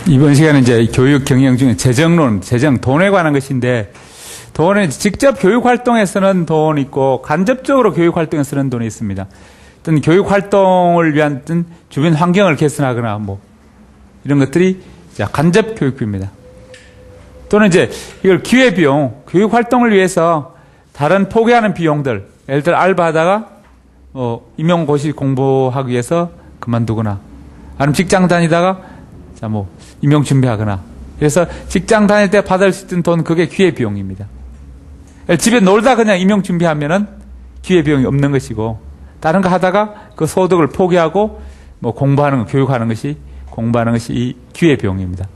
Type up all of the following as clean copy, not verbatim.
이번 시간은 이제 교육 경영 중에 재정론, 돈에 관한 것인데, 돈은 직접 교육 활동에 쓰는 돈이 있고, 간접적으로 교육 활동에 쓰는 돈이 있습니다. 어떤 교육 활동을 위한 어떤 주변 환경을 개선하거나, 이런 것들이 간접 교육비입니다. 또는 이제 이걸 기회비용, 교육 활동을 위해서 다른 포기하는 비용들, 예를 들어 알바하다가, 임용고시 공부하기 위해서 그만두거나, 아니면 직장 다니다가 임용 준비하거나. 그래서 직장 다닐 때 받을 수 있는 돈, 그게 기회비용입니다. 집에 놀다 그냥 임용 준비하면은 기회비용이 없는 것이고, 다른 거 하다가 그 소득을 포기하고, 공부하는 거, 교육하는 것이, 공부하는 것이 이 기회비용입니다.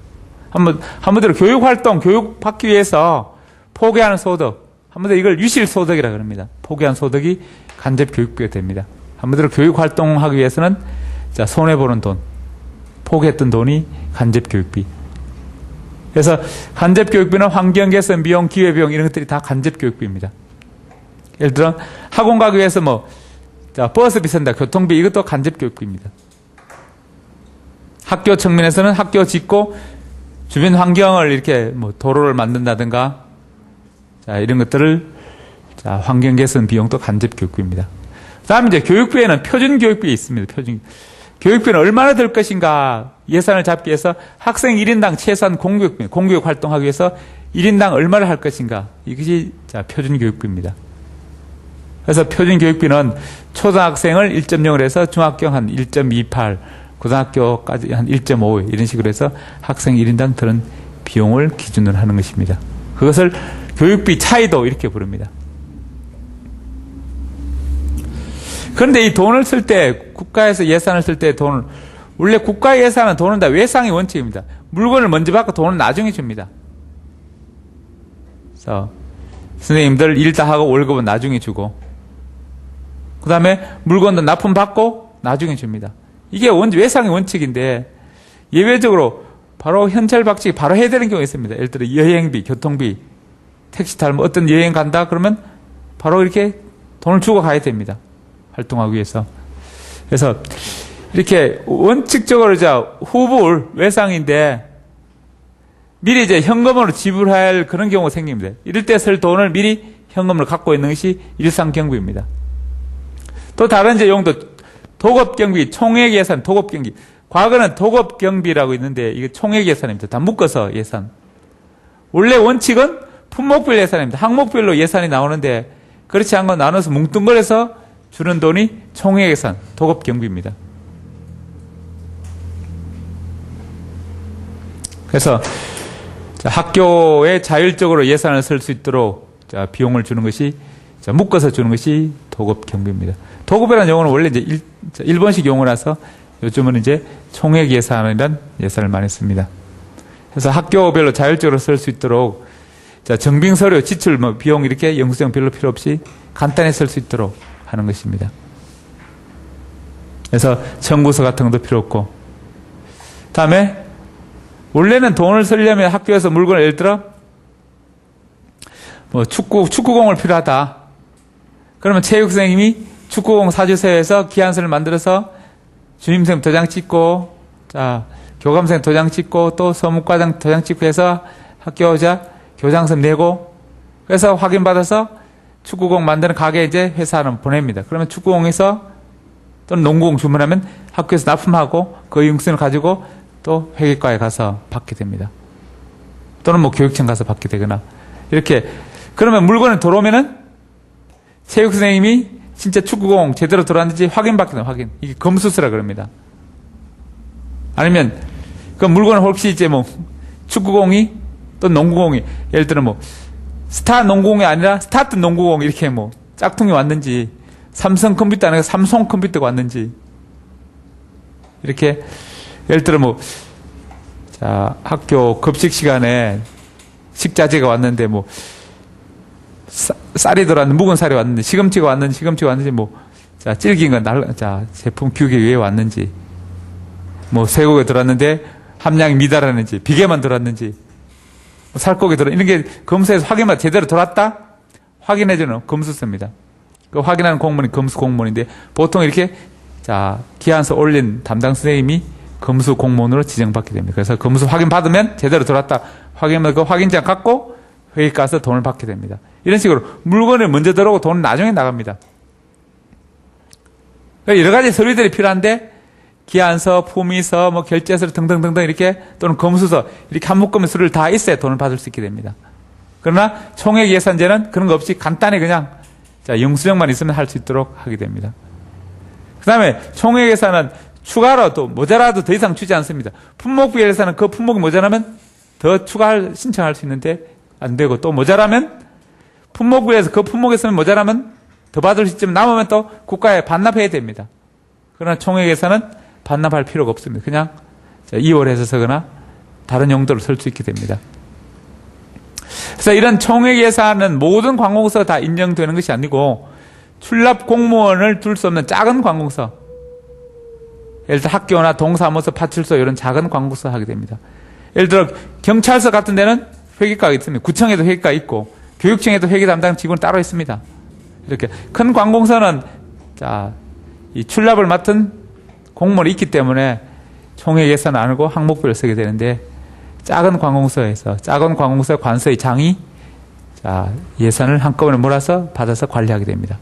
한마디로 교육활동, 교육 받기 위해서 포기하는 소득, 한마디로 이걸 유실소득이라고 합니다. 포기한 소득이 간접교육비가 됩니다. 한마디로 교육활동하기 위해서는 손해보는 돈, 포기했던 돈이 간접교육비. 그래서 간접교육비는 환경개선 비용, 기회비용 이런 것들이 다 간접교육비입니다. 예를 들어 학원 가기 위해서 버스비 쓴다, 교통비, 이것도 간접교육비입니다. 학교 측면에서는 학교 짓고 주변 환경을 이렇게 도로를 만든다든가 이런 것들을 환경개선 비용도 간접교육비입니다. 그 다음에 이제 교육비에는 표준교육비 있습니다. 교육비는 얼마나 들 것인가 예산을 잡기 위해서 학생 1인당 최소한 공교육 활동하기 위해서 1인당 얼마를 할 것인가, 이것이 표준교육비입니다. 그래서 표준교육비는 초등학생을 1.0으로 해서 중학교 한 1.28, 고등학교까지 한 1.5 이런 식으로 해서 학생 1인당 드는 비용을 기준으로 하는 것입니다. 그것을 교육비 차이도 이렇게 부릅니다. 그런데 이 돈을 쓸 때, 국가에서 예산을 쓸 때 돈을, 원래 국가 예산은 돈은 다 외상의 원칙입니다. 물건을 먼저 받고 돈은 나중에 줍니다. 그래서 선생님들 일 다 하고 월급은 나중에 주고, 그 다음에 물건도 납품 받고 나중에 줍니다. 이게 외상의 원칙인데, 예외적으로 바로 현찰 박치기 바로 해야 되는 경우가 있습니다. 예를 들어 여행비, 교통비, 택시 타면 어떤 여행 간다 그러면 바로 이렇게 돈을 주고 가야 됩니다. 활동하기 위해서. 그래서 이렇게 원칙적으로 후불 외상인데 미리 현금으로 지불할 그런 경우가 생깁니다. 이럴 때 쓸 돈을 미리 현금으로 갖고 있는 것이 일상경비입니다. 또 다른 용도, 도급경비, 총액 예산, 도급경비. 과거는 도급경비라고 있는데 이게 총액 예산입니다. 다 묶어서 예산. 원래 원칙은 품목별 예산입니다. 항목별로 예산이 나오는데 그렇지 않고 나눠서 뭉뚱그려서 주는 돈이 총액 예산, 도급경비입니다. 그래서 학교에 자율적으로 예산을 쓸 수 있도록 비용을 주는 것이, 묶어서 주는 것이 도급경비입니다. 도급이라는 용어는 원래 일본식 용어라서 요즘은 총액 예산이라는 예산을 많이 씁니다. 그래서 학교별로 자율적으로 쓸 수 있도록 정빙서류, 지출, 비용 이렇게 영수증 별로 필요 없이 간단히 쓸 수 있도록 하는 것입니다. 그래서 청구서 같은 것도 필요 없고, 다음에 원래는 돈을 쓰려면 학교에서 물건을, 예를 들어 축구공을 필요하다. 그러면 체육 선생님이 축구공 사주세요 해서 기한서를 만들어서 주임생 도장 찍고, 교감생 도장 찍고, 또 서무과장 도장 찍고 해서 학교 교장서 내고, 그래서 확인받아서 축구공 만드는 가게 회사는 보냅니다. 그러면 축구공에서 또는 농구공 주문하면 학교에서 납품하고 그 영수증을 가지고 또 회계과에 가서 받게 됩니다. 또는 교육청 가서 받게 되거나, 이렇게. 그러면 물건을 들어오면은 체육 선생님이 진짜 축구공 제대로 들어왔는지 확인받게 됩니다. 확인. 이게 검수수라 그럽니다. 아니면 그 물건을 혹시 축구공이 또 농구공이, 예를 들어 스타 농구공이 아니라 스타트 농구공 이렇게 짝퉁이 왔는지, 삼성 컴퓨터 아니라 삼성 컴퓨터가 왔는지, 이렇게. 예를 들어 학교 급식 시간에 식자재가 왔는데 쌀이 들어왔는데, 묵은 쌀이 왔는데, 시금치가 왔는지 질긴 건 제품 규격에 왜 왔는지, 쇠고기가 들어왔는데 함량이 미달하는지, 비계만 들어왔는지, 살코기 들어, 이런 게 검수해서 확인만 제대로 들어왔다? 확인해주는 검수서입니다. 그 확인하는 공무원이 검수 공무원인데, 보통 이렇게, 기한서 올린 담당 선생님이 검수 공무원으로 지정받게 됩니다. 그래서 검수 확인 받으면 제대로 들어왔다 확인하면 그 확인장 갖고 회의 가서 돈을 받게 됩니다. 이런 식으로 물건을 먼저 들어오고 돈은 나중에 나갑니다. 여러 가지 서류들이 필요한데 기한서, 품위서, 뭐 결제서 등등등등 이렇게 또는 검수서 이렇게 한 묶음의 서류를 다 있어야 돈을 받을 수 있게 됩니다. 그러나 총액 예산제는 그런 거 없이 간단히 그냥 영수증만 있으면 할 수 있도록 하게 됩니다. 그 다음에 총액 예산은 추가로 또 모자라도 더 이상 주지 않습니다. 품목비 예산은 그 품목이 모자라면 더 신청할 수 있는데 안 되고 또 모자라면 품목비에서 그 품목에서 모자라면 더 받을 수 있지만 남으면 또 국가에 반납해야 됩니다. 그러나 총액 예산은 반납할 필요가 없습니다. 그냥 이월해서 쓰거나 다른 용도로 쓸 수 있게 됩니다. 그래서 이런 총액 예산은 모든 관공서가 다 인정되는 것이 아니고 출납 공무원을 둘 수 없는 작은 관공서, 예를 들어 학교나 동사무소, 파출소 이런 작은 관공서 하게 됩니다. 예를 들어 경찰서 같은 데는 회계과가 있습니다. 구청에도 회계과 있고 교육청에도 회계 담당 직원이 따로 있습니다. 이렇게 큰 관공서는 이 출납을 맡은 공무원이 있기 때문에 총액 예산 안 하고 항목비를 쓰게 되는데 작은 관공서의 관서의 장이 예산을 한꺼번에 몰아서 받아서 관리하게 됩니다.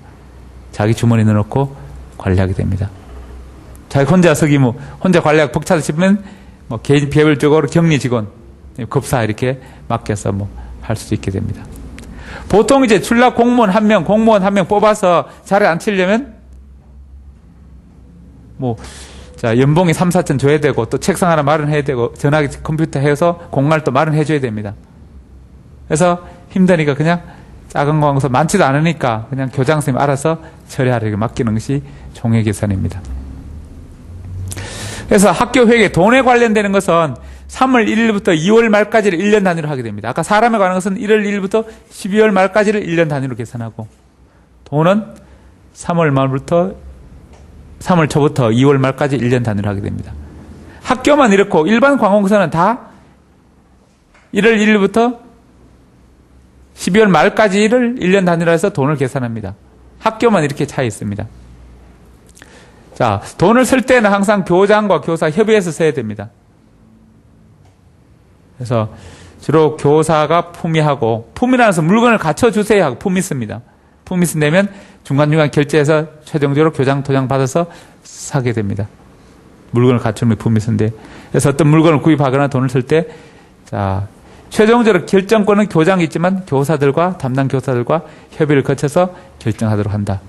자기 주머니에 넣어놓고 관리하게 됩니다. 자기 혼자 혼자 관리하기 벅차다 싶으면 개인 개별적으로 격리 직원, 급사 이렇게 맡겨서 할 수도 있게 됩니다. 보통 이제 출납 공무원 한 명 뽑아서 자리에 앉히려면 연봉이 3, 4천 줘야 되고 또 책상 하나 마련해야 되고 전화기 컴퓨터 해서 공간을 또 마련해 줘야 됩니다. 그래서 힘드니까 그냥 작은 관공서 많지도 않으니까 그냥 교장 선생님이 알아서 처리하려고 맡기는 것이 총액 예산입니다. 그래서 학교 회계 돈에 관련되는 것은 3월 1일부터 2월 말까지를 1년 단위로 하게 됩니다. 아까 사람에 관한 것은 1월 1일부터 12월 말까지를 1년 단위로 계산하고 돈은 3월 초부터 2월 말까지 1년 단위로 하게 됩니다. 학교만 이렇고 일반 관공서는 다 1월 1일부터 12월 말까지를 1년 단위로 해서 돈을 계산합니다. 학교만 이렇게 차이 있습니다. 돈을 쓸 때는 항상 교장과 교사 협의해서 써야 됩니다. 그래서 주로 교사가 품위하고, 품위라는 것은 물건을 갖춰주세요 하고 품위 씁니다. 품위 쓴다면 중간중간 결제해서 최종적으로 교장 도장 받아서 사게 됩니다. 물건을 갖추면 품위 쓴데, 그래서 어떤 물건을 구입하거나 돈을 쓸 때 최종적으로 결정권은 교장이 있지만 교사들과 담당 교사들과 협의를 거쳐서 결정하도록 한다.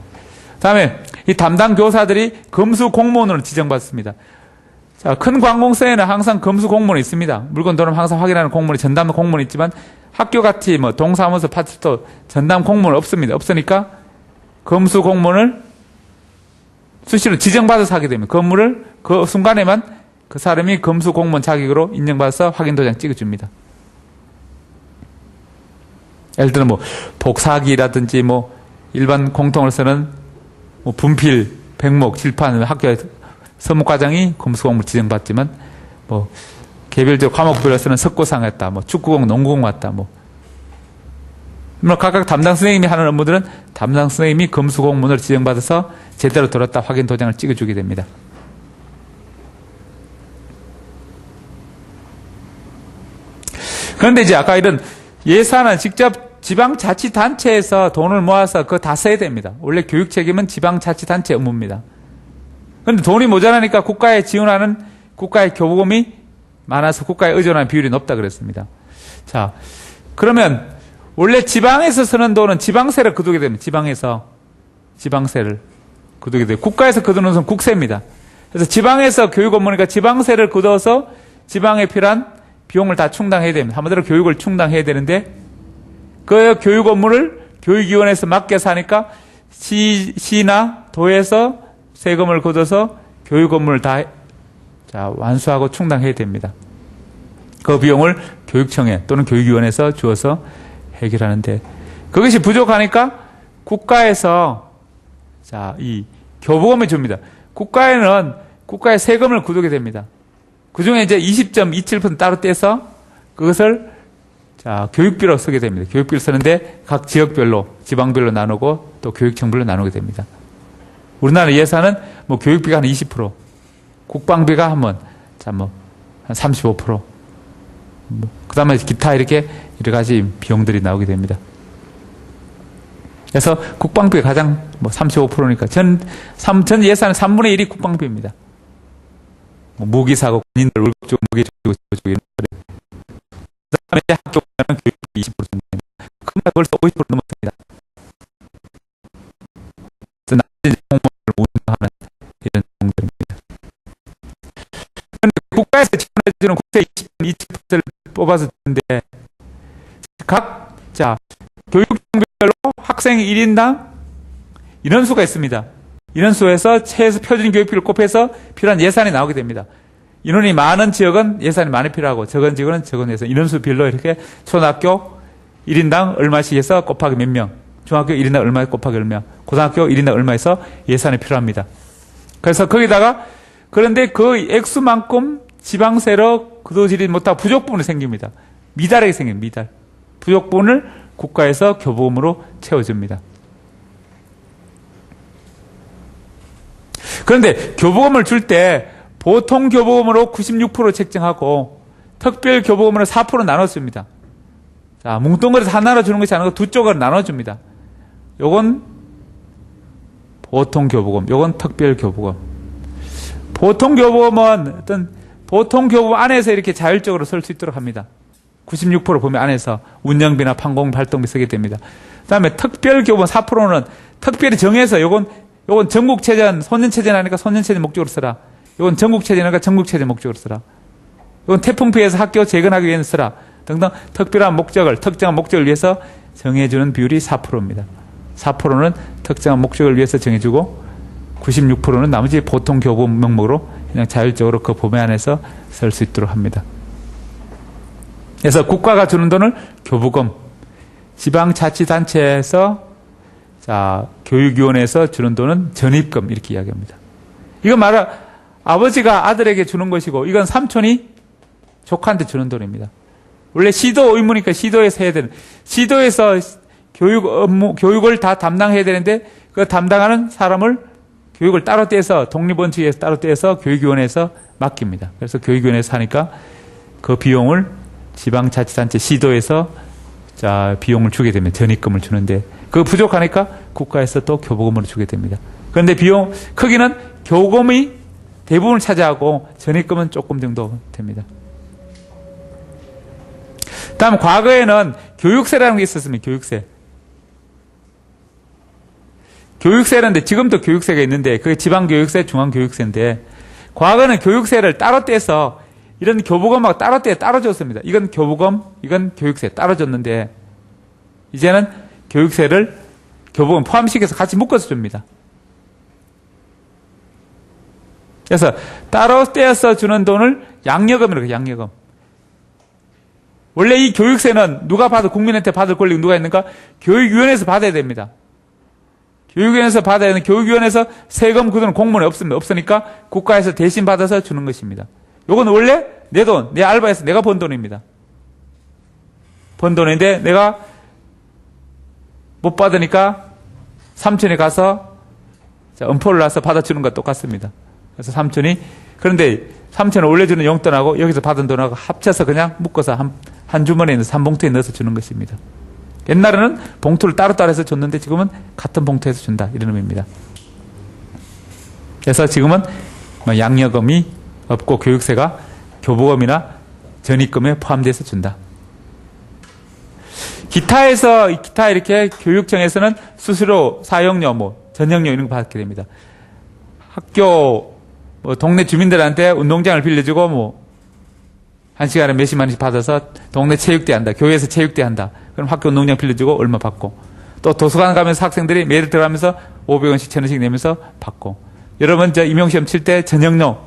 다음에 이 담당 교사들이 검수 공무원으로 지정받습니다. 큰 관공서에는 항상 검수 공무원이 있습니다. 물건 돈을 항상 확인하는 공무원이 전담 공무원이 있지만 학교같이 동사무소, 파출소 전담 공무원 없습니다. 없으니까 검수 공무원을 수시로 지정받아서 하게 됩니다. 건물을 그 순간에만 그 사람이 검수 공무원 자격으로 인정받아서 확인 도장 찍어줍니다. 예를 들어 복사기라든지 일반 공통을 쓰는 분필, 백목, 칠판, 학교에 서무과장이 검수공무원 지정받지만 개별적 과목별로 쓰는 석고상 했다, 축구공, 농구공 왔다, 각각 담당 선생님이 하는 업무들은 담당 선생님이 검수공무원을 지정받아서 제대로 들었다 확인 도장을 찍어주게 됩니다. 그런데 이제 아까 이런 예산은 직접 지방자치단체에서 돈을 모아서 그거 다 써야 됩니다. 원래 교육 책임은 지방자치단체 업무입니다. 그런데 돈이 모자라니까 국가에 지원하는 국가의 교부금이 많아서 국가에 의존하는 비율이 높다 그랬습니다. 그러면 원래 지방에서 쓰는 돈은 지방세를 거두게 됩니다. 지방세를 거두게 돼요. 국가에서 거두는 것은 국세입니다. 그래서 지방에서 교육 업무니까 지방세를 거둬서 지방에 필요한 비용을 다 충당해야 됩니다. 한마디로 교육을 충당해야 되는데 그 교육 업무를 교육위원회에서 맡겨서 하니까 시나 도에서 세금을 걷어서 교육 업무를 다 완수하고 충당해야 됩니다. 그 비용을 교육청에 또는 교육위원회에서 주어서 해결하는데 그것이 부족하니까 국가에서 이 교부금을 줍니다. 국가에는 국가의 세금을 거두게 됩니다. 그 중에 이제 20.27% 따로 떼서 그것을 교육비로 쓰게 됩니다. 교육비를 쓰는데 각 지역별로, 지방별로 나누고 또 교육청별로 나누게 됩니다. 우리나라 예산은 교육비가 한 20%, 국방비가 한번 자, 뭐, 한 35%. 그 다음에 기타 이렇게 여러 가지 비용들이 나오게 됩니다. 그래서 국방비가 가장 뭐 35%니까 전 예산의 3분의 1이 국방비입니다. 뭐 무기 사고, 군인들 월급 주고, 무기 주고, 이런 거를. 그 다음에 학교 가면 교육비 20% 정도 됩니다. 그러면 벌써 50% 넘었습니다. 그래서 나머지 공무원을 운영하는 이런 내용들입니다. 그런데 국가에서 지원해주는 국세 20%를 뽑아서 주는데, 교육별로 학생 1인당 인원수가 있습니다. 인원수에서 최소 표준 교육비를 곱해서 필요한 예산이 나오게 됩니다. 인원이 많은 지역은 예산이 많이 필요하고 적은 지역은 적은 예산. 인원수별로 이렇게 초등학교 1인당 얼마씩 해서 곱하기 몇 명, 중학교 1인당 얼마 곱하기 얼마, 고등학교 1인당 얼마에서 예산이 필요합니다. 그래서 거기다가 그런데 그 액수만큼 지방세로 거두지를 못하고 부족분이 생깁니다. 미달하게 생깁니다. 미달. 부족분을 국가에서 교부금으로 채워줍니다. 그런데 교부금을 줄 때 보통 교부금으로 96% 책정하고 특별 교부금으로 4% 나눠줍니다. 자, 뭉뚱그려서 하나로 주는 것이 아니고 두 쪽으로 나눠줍니다. 요건 보통 교부금, 요건 특별 교부금. 보통 교부금은 어떤 보통 교부금 안에서 이렇게 자율적으로 쓸 수 있도록 합니다. 96% 보면 안에서 운영비나 판공 활동비 쓰게 됩니다. 그 다음에 특별 교부금 4%는 특별히 정해서 요건 전국체전, 소년체전하니까 소년체전 목적으로 쓰라. 요건 전국체전하니까 전국체전 목적으로 쓰라. 요건 태풍 피해서 학교 재건하기 위해서 쓰라. 등등 특별한 목적을, 특정한 목적을 위해서 정해주는 비율이 4%입니다. 4%는 특정한 목적을 위해서 정해주고 96%는 나머지 보통 교부금 명목으로 그냥 자율적으로 그 범위 안에서 쓸 수 있도록 합니다. 그래서 국가가 주는 돈을 교부금, 지방자치단체에서 교육위원회에서 주는 돈은 전입금 이렇게 이야기합니다. 이건 아버지가 아들에게 주는 것이고 이건 삼촌이 조카한테 주는 돈입니다. 원래 시도 의무니까 시도에서 해야 되는, 시도에서 교육을 다 담당해야 되는데 그 담당하는 사람을 교육을 따로 떼서 독립원칙에서 따로 떼서 교육위원회에서 맡깁니다. 그래서 교육위원회에서 하니까 그 비용을 지방자치단체 시도에서 비용을 주게 됩니다. 전입금을 주는데 그거 부족하니까 국가에서 또 교부금으로 주게 됩니다. 그런데 비용 크기는 교부금이 대부분을 차지하고 전입금은 조금 정도 됩니다. 다음 과거에는 교육세라는 게 있었습니다. 교육세. 교육세라는데 지금도 교육세가 있는데 그게 지방교육세, 중앙교육세인데 과거는 교육세를 따로 떼서 이런 교부금하고 따로 줬습니다. 이건 교부금, 이건 교육세 따로 줬는데 이제는 교육세를 교부금 포함시켜서 같이 묶어서 줍니다. 그래서 따로 떼어서 주는 돈을 양여금이라고 해요. 양여금. 원래 이 교육세는 누가 국민한테 받을 권리가 누가 있는가? 교육위원회에서 받아야 됩니다. 교육위원회에서 받아야 되는, 교육위원회에서 세금 그 돈은 공무원에 없으니까 국가에서 대신 받아서 주는 것입니다. 요건 원래 내 돈, 내 알바에서 내가 번 돈입니다. 번 돈인데 내가 못 받으니까 삼촌이 가서 엄포를 놔서 받아주는 것과 똑같습니다. 그래서 그런데 삼촌은 원래 주는 용돈하고 여기서 받은 돈하고 합쳐서 그냥 묶어서 한 주머니에 넣어서 한 봉투에 넣어서 주는 것입니다. 옛날에는 봉투를 따로따로 해서 줬는데 지금은 같은 봉투에서 준다. 이런 의미입니다. 그래서 지금은 양여금이 없고 교육세가 교부금이나 전입금에 포함돼서 준다. 기타 이렇게 교육청에서는 수수료, 사용료, 전용료 이런 거 받게 됩니다. 학교, 동네 주민들한테 운동장을 빌려주고 한 시간에 몇십만 원씩 받아서 동네 체육대 한다. 교회에서 체육대 한다. 그럼 학교 운동장 빌려주고 얼마 받고. 또 도서관 가면서 학생들이 매일 들어가면서 500원씩 1000원씩 내면서 받고. 여러분 임용시험 칠 때 전형료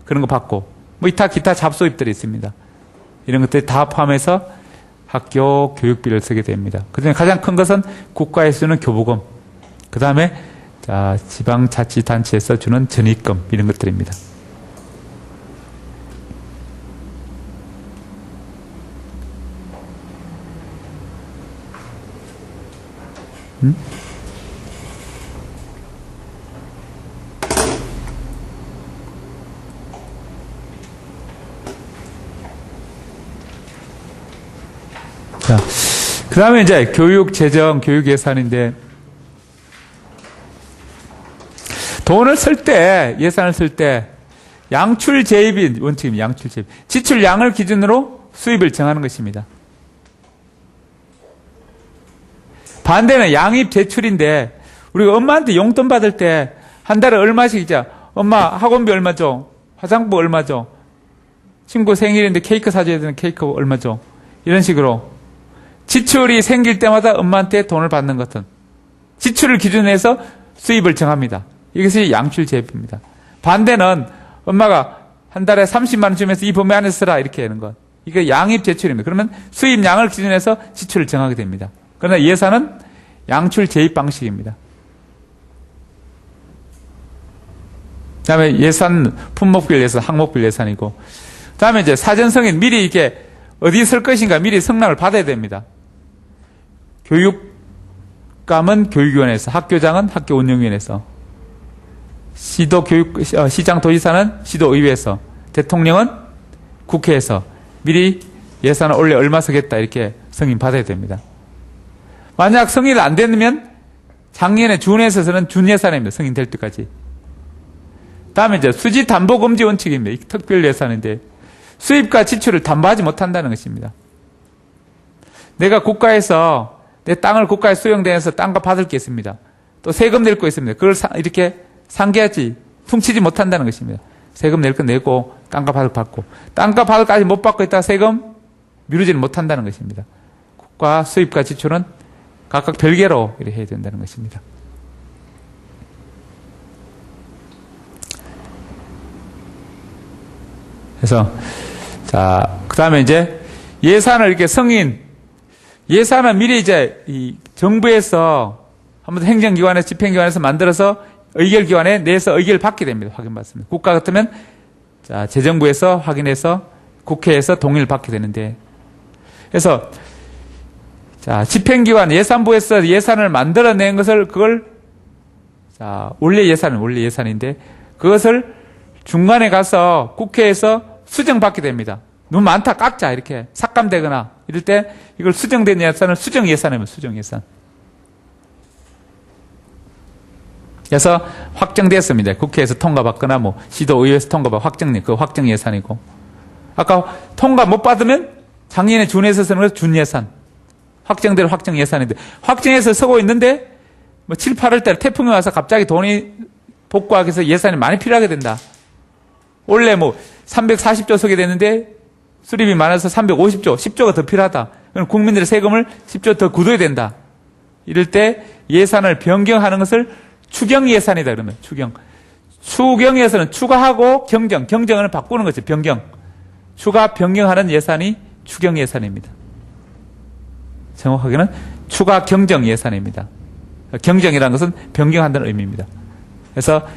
그런 거 받고. 기타 잡소입들이 있습니다. 이런 것들이 다 포함해서 학교 교육비를 쓰게 됩니다. 그중에 가장 큰 것은 국가에서 주는 교부금. 그 다음에 지방자치단체에서 주는 전입금 이런 것들입니다. 자, 그 다음에 이제 교육 재정, 교육 예산인데, 돈을 쓸 때, 예산을 쓸 때, 양출 재입이 원칙입니다. 양출 재입. 지출 양을 기준으로 수입을 정하는 것입니다. 반대는 양입 제출인데, 우리가 엄마한테 용돈 받을 때, 한 달에 얼마씩 있자. 엄마 학원비 얼마 줘? 화장품 얼마 줘? 친구 생일인데 케이크 사줘야 되는 케이크 얼마 줘? 이런 식으로. 지출이 생길 때마다 엄마한테 돈을 받는 것은 지출을 기준으로 해서 수입을 정합니다. 이것이 양출 재입입니다. 반대는 엄마가 한 달에 30만 원 주면서 이 범위 안에 쓰라 이렇게 하는 것. 이게 양입 제출입니다. 그러면 수입 양을 기준으로 해서 지출을 정하게 됩니다. 그러나 예산은 양출 재입 방식입니다. 그 다음에 예산, 품목별 예산, 항목별 예산이고, 그 다음에 이제 사전 승인, 미리 이렇게 어디 쓸 것인가 미리 승낙을 받아야 됩니다. 교육감은 교육위원회에서, 학교장은 학교운영위원회에서, 시장 도지사는 시도의회에서, 대통령은 국회에서 미리 예산을 올해 얼마 쓰겠다 이렇게 승인 받아야 됩니다. 만약 승인이 안 되면 작년에 준에서는 준예산입니다. 승인될 때까지. 다음에 이제 수지 담보 금지 원칙입니다. 이 특별 예산인데 수입과 지출을 담보하지 못한다는 것입니다. 내가 국가에서 내 땅을 국가에 수용돼서 땅값 받을 게 있습니다. 또 세금 낼 거 있습니다. 그걸 이렇게 상계하지 퉁치지 못한다는 것입니다. 세금 낼 거 내고 땅값 받고 땅값 받을까지 못 받고 있다가 세금 미루지는 못한다는 것입니다. 국가 수입과 지출은 각각 별개로 이렇게 해야 된다는 것입니다. 그래서 자, 그다음에 이제 예산을 이렇게 예산은 미리 이제 이 정부에서 한번 행정기관에서 집행기관에서 만들어서 의결기관에 내서 의결을 받게 됩니다. 확인받습니다. 국가 같으면 자, 재정부에서 확인해서 국회에서 동의를 받게 되는데, 그래서 자, 집행기관 예산부에서 예산을 만들어낸 것을 그걸 자, 원래 예산인데 그것을 중간에 가서 국회에서 수정받게 됩니다. 너무 많다 깎자 이렇게 삭감되거나 이럴 때 이걸 수정된 예산을 수정예산이면 수정예산. 그래서 확정됐습니다. 국회에서 통과받거나 뭐 시도의회에서 통과받고 확정된 그 확정예산이고, 아까 통과 못 받으면 작년에 준에서 쓰는 것은 준예산, 확정대로 확정예산인데 확정해서 쓰고 있는데 뭐 7, 8월 달에 태풍이 와서 갑자기 돈이 복구하기 위해서 예산이 많이 필요하게 된다. 원래 뭐 340조 쓰게 되는데 수립이 많아서 350조, 10조가 더 필요하다. 그럼 국민들의 세금을 10조 더 굳어야 된다. 이럴 때 예산을 변경하는 것을 추경 예산이다 그러면 추경 예산은 추가하고 경정을 바꾸는 거죠. 추가 변경하는 예산이 추경 예산입니다. 정확하게는 추가 경정 예산입니다. 경정이라는 것은 변경한다는 의미입니다. 그래서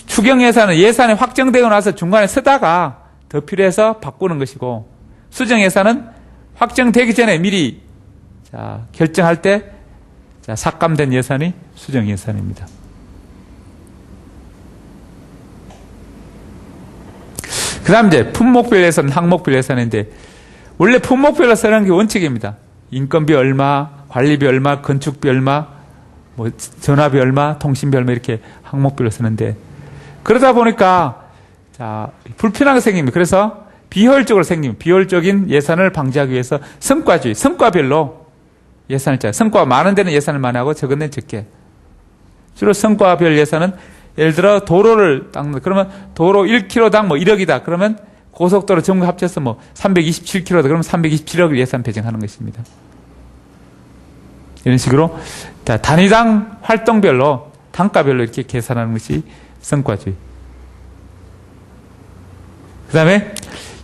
추경 예산은 예산이 확정되고 나서 중간에 쓰다가 더 필요해서 바꾸는 것이고, 수정 예산은 확정되기 전에 미리 자, 결정할 때 자, 삭감된 예산이 수정 예산입니다. 그 다음 이제 품목별 예산, 항목별 예산인데, 원래 품목별로 쓰는 게 원칙입니다. 인건비 얼마, 관리비 얼마, 건축비 얼마, 뭐 전화비 얼마, 통신비 얼마 이렇게 항목별로 쓰는데, 그러다 보니까 자, 불편하게 생깁니다. 그래서 비효율적으로 생깁니다. 비효율적인 예산을 방지하기 위해서 성과주의, 성과별로 예산을 짜요. 성과가 많은 데는 예산을 많이 하고 적은 데는 적게. 주로 성과별 예산은 예를 들어 도로를 닦는, 그러면 도로 1km당 뭐 1억이다. 그러면 고속도로 전부 합쳐서 뭐 327km다. 그러면 327억을 예산 배정하는 것입니다. 이런 식으로 단위당 활동별로 단가별로 이렇게 계산하는 것이 성과주의. 그 다음에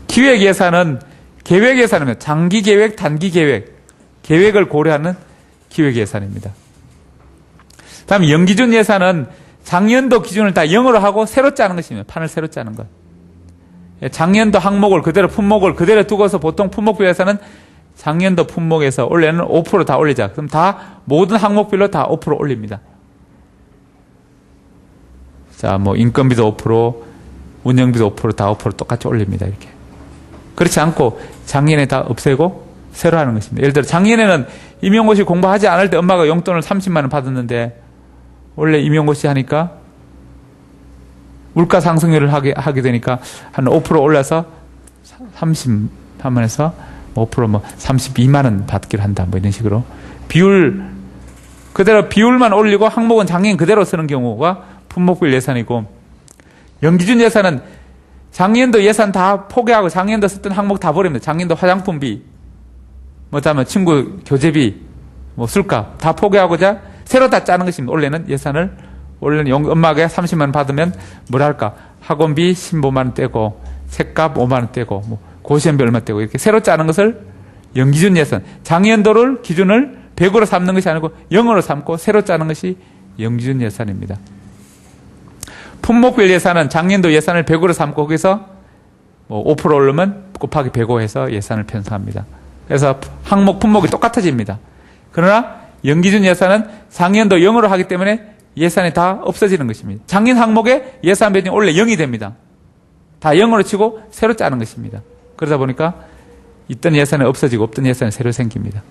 기획 예산은 계획 예산입니다. 장기 계획, 단기 계획. 계획을 고려하는 기획 예산입니다. 다음 연기준 예산은 작년도 기준을 다 영어로 하고 새로 짜는 것입니다. 판을 새로 짜는 것. 작년도 항목을 그대로 품목을 그대로 두고서 보통 품목별 예산은 작년도 품목에서 올해는 5% 다 올리자. 그럼 다 모든 항목별로 다 5% 올립니다. 자, 뭐 인건비도 5%, 운영비도 5%, 다 5% 똑같이 올립니다. 이렇게. 그렇지 않고 작년에 다 없애고 새로 하는 것입니다. 예를 들어 작년에는 임용고시 공부하지 않을 때 엄마가 용돈을 30만 원 받았는데 원래 임용고시 하니까 물가 상승률을 하게 되니까 한 5% 올라서 30만 원에서 5% 뭐 32만 원 받기로 한다. 뭐 이런 식으로 그대로 비율만 올리고 항목은 작년 그대로 쓰는 경우가 품목별 예산이고, 연기준 예산은 작년도 예산 다 포기하고 작년도 썼던 항목 다 버립니다. 작년도 화장품비, 뭐다면 친구 교재비, 뭐 술값 다 포기하고자 새로 다 짜는 것입니다. 원래는 엄마가 30만 원 받으면 뭐랄까 학원비 15만 원 떼고 책값 5만 원 떼고 뭐 고시원비 얼마 떼고 이렇게 새로 짜는 것을 연기준 예산, 작년도를 기준을 100으로 삼는 것이 아니고 0으로 삼고 새로 짜는 것이 연기준 예산입니다. 품목별 예산은 작년도 예산을 100으로 삼고 거기서 뭐 5% 오르면 곱하기 105 해서 예산을 편성합니다. 그래서 항목 품목이 똑같아집니다. 그러나 연기준 예산은 작년도 0으로 하기 때문에 예산이 다 없어지는 것입니다. 작년 항목에 예산 배정이 원래 0이 됩니다. 다 0으로 치고 새로 짜는 것입니다. 그러다 보니까 있던 예산이 없어지고 없던 예산이 새로 생깁니다.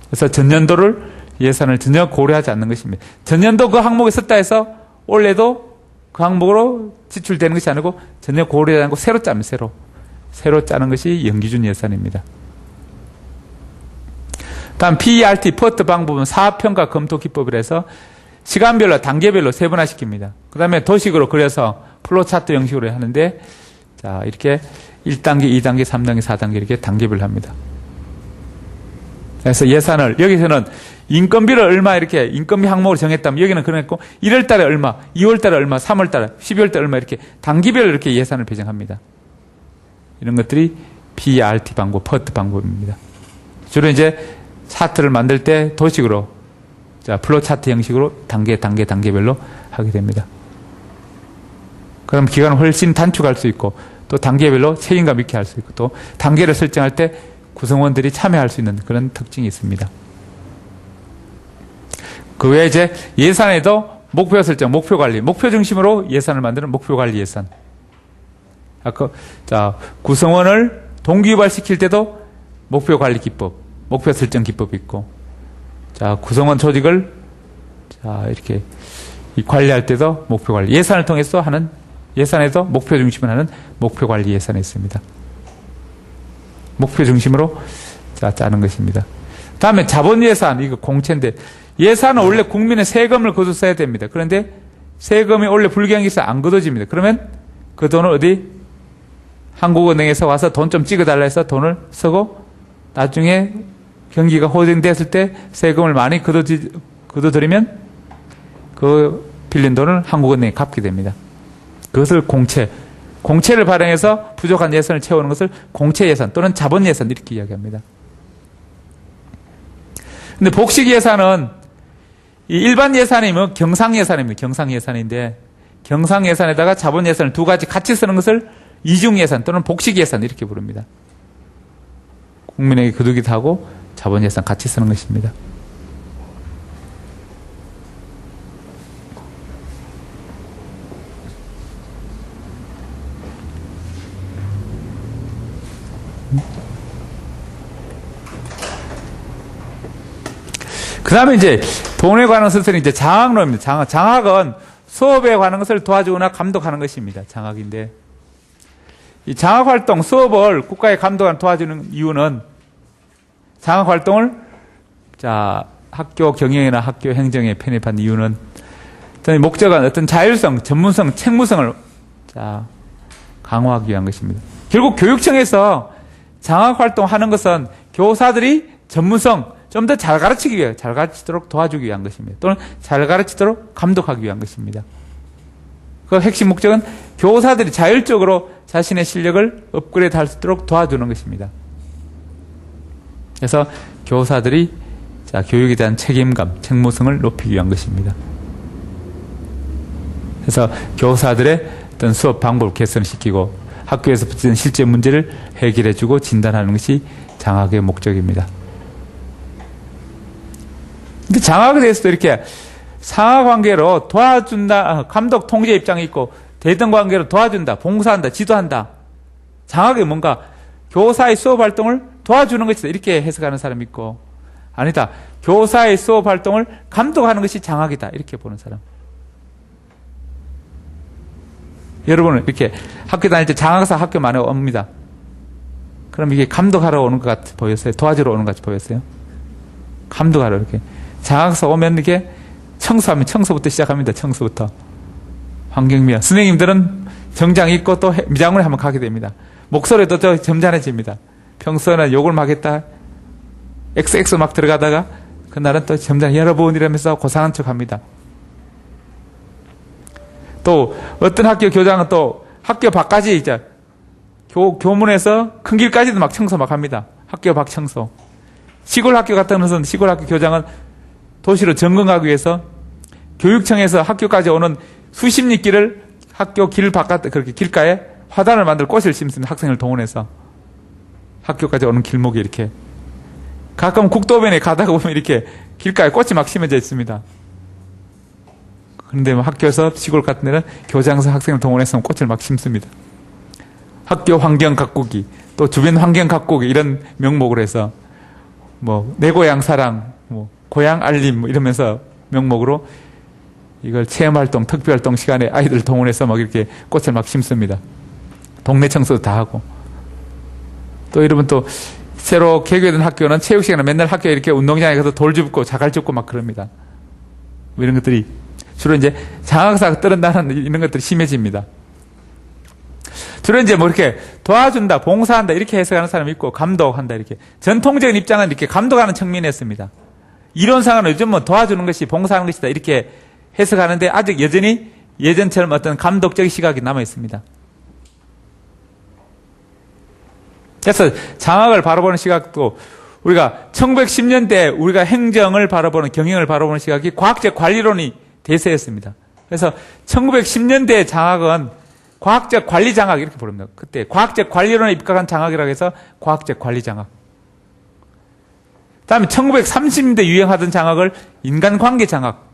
그래서 전년도를 예산을 전혀 고려하지 않는 것입니다. 전년도 그 항목에 썼다 해서 올해도 그 항목으로 지출되는 것이 아니고 전혀 고려하지 않고 새로 짭니다. 새로 짜는 것이 연기준 예산입니다. 다음 PERT, 퍼트 방법은 사업평가 검토 기법이라서 시간별로 단계별로 세분화시킵니다. 그 다음에 도식으로 그려서 플로차트 형식으로 하는데, 자 이렇게 1단계, 2단계, 3단계, 4단계 이렇게 단계별로 합니다. 그래서 예산을 여기서는 인건비를 얼마 이렇게 인건비 항목을 정했다면 여기는 그랬고 1월 달에 얼마, 2월 달에 얼마, 3월 달에, 12월 달에 얼마 이렇게 단기별로 이렇게 예산을 배정합니다. 이런 것들이 PERT 방법, 퍼트 방법입니다. 주로 이제 차트를 만들 때 도식으로, 자 플로 차트 형식으로 단계별로 하게 됩니다. 그럼 기간을 훨씬 단축할 수 있고 또 단계별로 책임감 있게 할 수 있고 또 단계를 설정할 때 구성원들이 참여할 수 있는 그런 특징이 있습니다. 그 외에 이제 예산에도 목표 설정, 목표 관리, 목표 중심으로 예산을 만드는 목표 관리 예산. 자 구성원을 동기유발시킬 때도 목표 관리 기법, 목표 설정 기법이 있고, 자 구성원 조직을 자 이렇게 관리할 때도 목표 관리, 예산을 통해서 하는 예산에도 목표 중심으로 하는 목표 관리 예산이 있습니다. 목표 중심으로 자 짜는 것입니다. 다음에 자본 예산, 이거 공채인데 예산은 원래 국민의 세금을 거둬써야 됩니다. 그런데 세금이 원래 불경기에서 안 거둬집니다. 그러면 그 돈을 어디 한국은행에서 와서 돈 좀 찍어달라 해서 돈을 쓰고 나중에 경기가 호전됐을 때 세금을 많이 거둬들이면 그 빌린 돈을 한국은행에 갚게 됩니다. 그것을 공채를 발행해서 부족한 예산을 채우는 것을 공채 예산 또는 자본 예산 이렇게 이야기합니다. 근데 복식 예산은 일반 예산이면 경상 예산입니다. 경상 예산인데 경상 예산에다가 자본 예산을 두 가지 같이 쓰는 것을 이중 예산 또는 복식 예산 이렇게 부릅니다. 국민에게 거두기도 하고 자본 예산 같이 쓰는 것입니다. 그 다음에 이제 돈에 관한 것은 이제 장학론입니다. 장학은 수업에 관한 것을 도와주거나 감독하는 것입니다. 장학인데, 이 장학활동, 수업을 국가의 감독하는 도와주는 이유는 장학활동을 자, 학교 경영이나 학교 행정에 편입한 이유는 목적은 어떤 자율성, 전문성, 책무성을 자, 강화하기 위한 것입니다. 결국 교육청에서 장학활동 하는 것은 교사들이 전문성, 좀 더 잘 가르치기 위해, 잘 가르치도록 도와주기 위한 것입니다. 또는 잘 가르치도록 감독하기 위한 것입니다. 그 핵심 목적은 교사들이 자율적으로 자신의 실력을 업그레이드 할 수 있도록 도와주는 것입니다. 그래서 교사들이 자, 교육에 대한 책임감, 책무성을 높이기 위한 것입니다. 그래서 교사들의 어떤 수업 방법을 개선시키고 학교에서 붙이는 실제 문제를 해결해주고 진단하는 것이 장학의 목적입니다. 근데 장학에 대해서도 이렇게 상하 관계로 도와준다, 감독 통제 입장이 있고 대등 관계로 도와준다, 봉사한다, 지도한다. 장학이 뭔가 교사의 수업 활동을 도와주는 것이다. 이렇게 해석하는 사람이 있고, 아니다. 교사의 수업 활동을 감독하는 것이 장학이다. 이렇게 보는 사람. 여러분은 이렇게 학교 다닐 때 장학사 학교 많이 옵니다. 그럼 이게 감독하러 오는 것 같이 보였어요? 도와주러 오는 것 같이 보였어요? 감독하러 이렇게. 장학사 오면 이게 청소하면 청소부터 시작합니다. 청소부터. 환경미화. 선생님들은 정장 입고 또 미장원에 한번 가게 됩니다. 목소리도 더 점잖해집니다. 평소에는 욕을 막 했다. XX 막 들어가다가 그날은 또 점잖게 여러분 이러면서 고상한 척 합니다. 또 어떤 학교 교장은 또 학교 밖까지 이제 교문에서 큰 길까지도 막 청소 막 합니다. 학교 밖 청소. 시골 학교 같은 것은 시골 학교 교장은 도시로 점검하기 위해서 교육청에서 학교까지 오는 수십 리 길을 학교 길 바깥 그렇게 길가에 화단을 만들어 꽃을 심습니다. 학생을 동원해서 학교까지 오는 길목에 이렇게 가끔 국도변에 가다가 보면 이렇게 길가에 꽃이 막 심어져 있습니다. 그런데 학교에서 시골 같은 데는 교장에서 학생을 동원해서 꽃을 막 심습니다. 학교 환경 가꾸기, 또 주변 환경 가꾸기 이런 명목으로 해서 뭐 내 고향 사랑, 뭐 고향 알림 뭐 이러면서 명목으로 이걸 체험활동, 특별활동 시간에 아이들 동원해서 막 이렇게 꽃을 막 심습니다. 동네 청소도 다 하고. 또 여러분 또 새로 개교된 학교는 체육 시간에 맨날 학교에 이렇게 운동장에 가서 돌 줍고 자갈 줍고 막 그럽니다. 뭐 이런 것들이 주로 이제 장학사가 떠른다는 이런 것들이 심해집니다. 주로 이제 뭐 이렇게 도와준다, 봉사한다 이렇게 해석하는 사람이 있고 감독한다 이렇게. 전통적인 입장은 이렇게 감독하는 측면이었습니다. 이론상은 요즘 뭐 도와주는 것이 봉사하는 것이다 이렇게 해석하는데 아직 여전히 예전처럼 어떤 감독적 시각이 남아 있습니다. 그래서 장학을 바라보는 시각도 우리가 1910년대 우리가 행정을 바라보는 경영을 바라보는 시각이 과학적 관리론이 대세였습니다. 그래서 1910년대 장학은 과학적 관리 장학 이렇게 부릅니다. 그때 과학적 관리론에 입각한 장학이라고 해서 과학적 관리 장학. 다음에 1930년대 유행하던 장학을 인간관계 장학.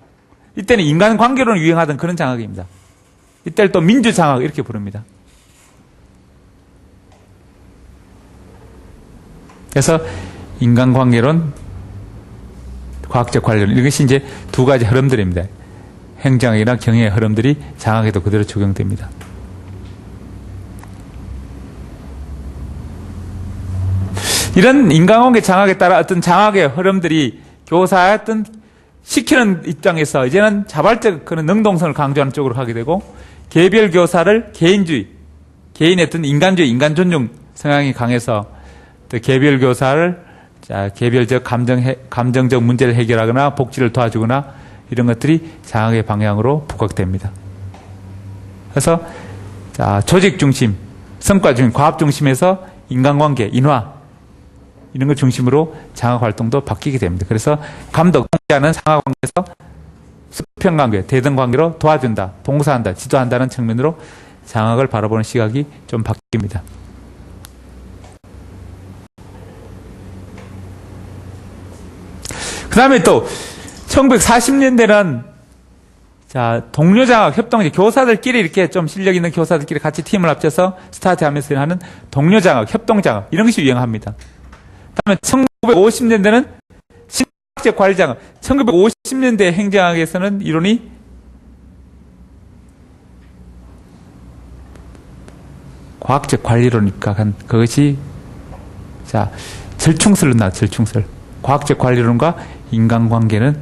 이때는 인간관계론 유행하던 그런 장학입니다. 이때를 또 민주장학 이렇게 부릅니다. 그래서 인간관계론, 과학적 관리론 이것이 이제 두 가지 흐름들입니다. 행정학이나 경영의 흐름들이 장학에도 그대로 적용됩니다. 이런 인간관계 장학에 따라 어떤 장학의 흐름들이 교사의 어떤 시키는 입장에서 이제는 자발적 그런 능동성을 강조하는 쪽으로 하게 되고 개별 교사를 개인주의, 개인의 어떤 인간주의, 인간존중 성향이 강해서 또 개별 교사를 개별적 감정적 문제를 해결하거나 복지를 도와주거나 이런 것들이 장학의 방향으로 부각됩니다. 그래서 조직 중심, 성과 중심, 과업 중심에서 인간관계, 인화 이런 걸 중심으로 장학 활동도 바뀌게 됩니다. 그래서 감독, 통제하는 상하관계에서 수평관계, 대등관계로 도와준다, 봉사한다, 지도한다는 측면으로 장학을 바라보는 시각이 좀 바뀝니다. 그 다음에 또 1940년대는 동료장학, 협동, 교사들끼리 이렇게 좀 실력 있는 교사들끼리 같이 팀을 합쳐서 스타트하면서 하는 동료장학, 협동장학 이런 것이 유행합니다. 다음에 1950년대는 신학적 관리장학. 1950년대 행정학에서는 이론이 과학적 관리론 입각한 그것이 절충설로 나왔죠. 절충설. 과학적 관리론과 인간관계는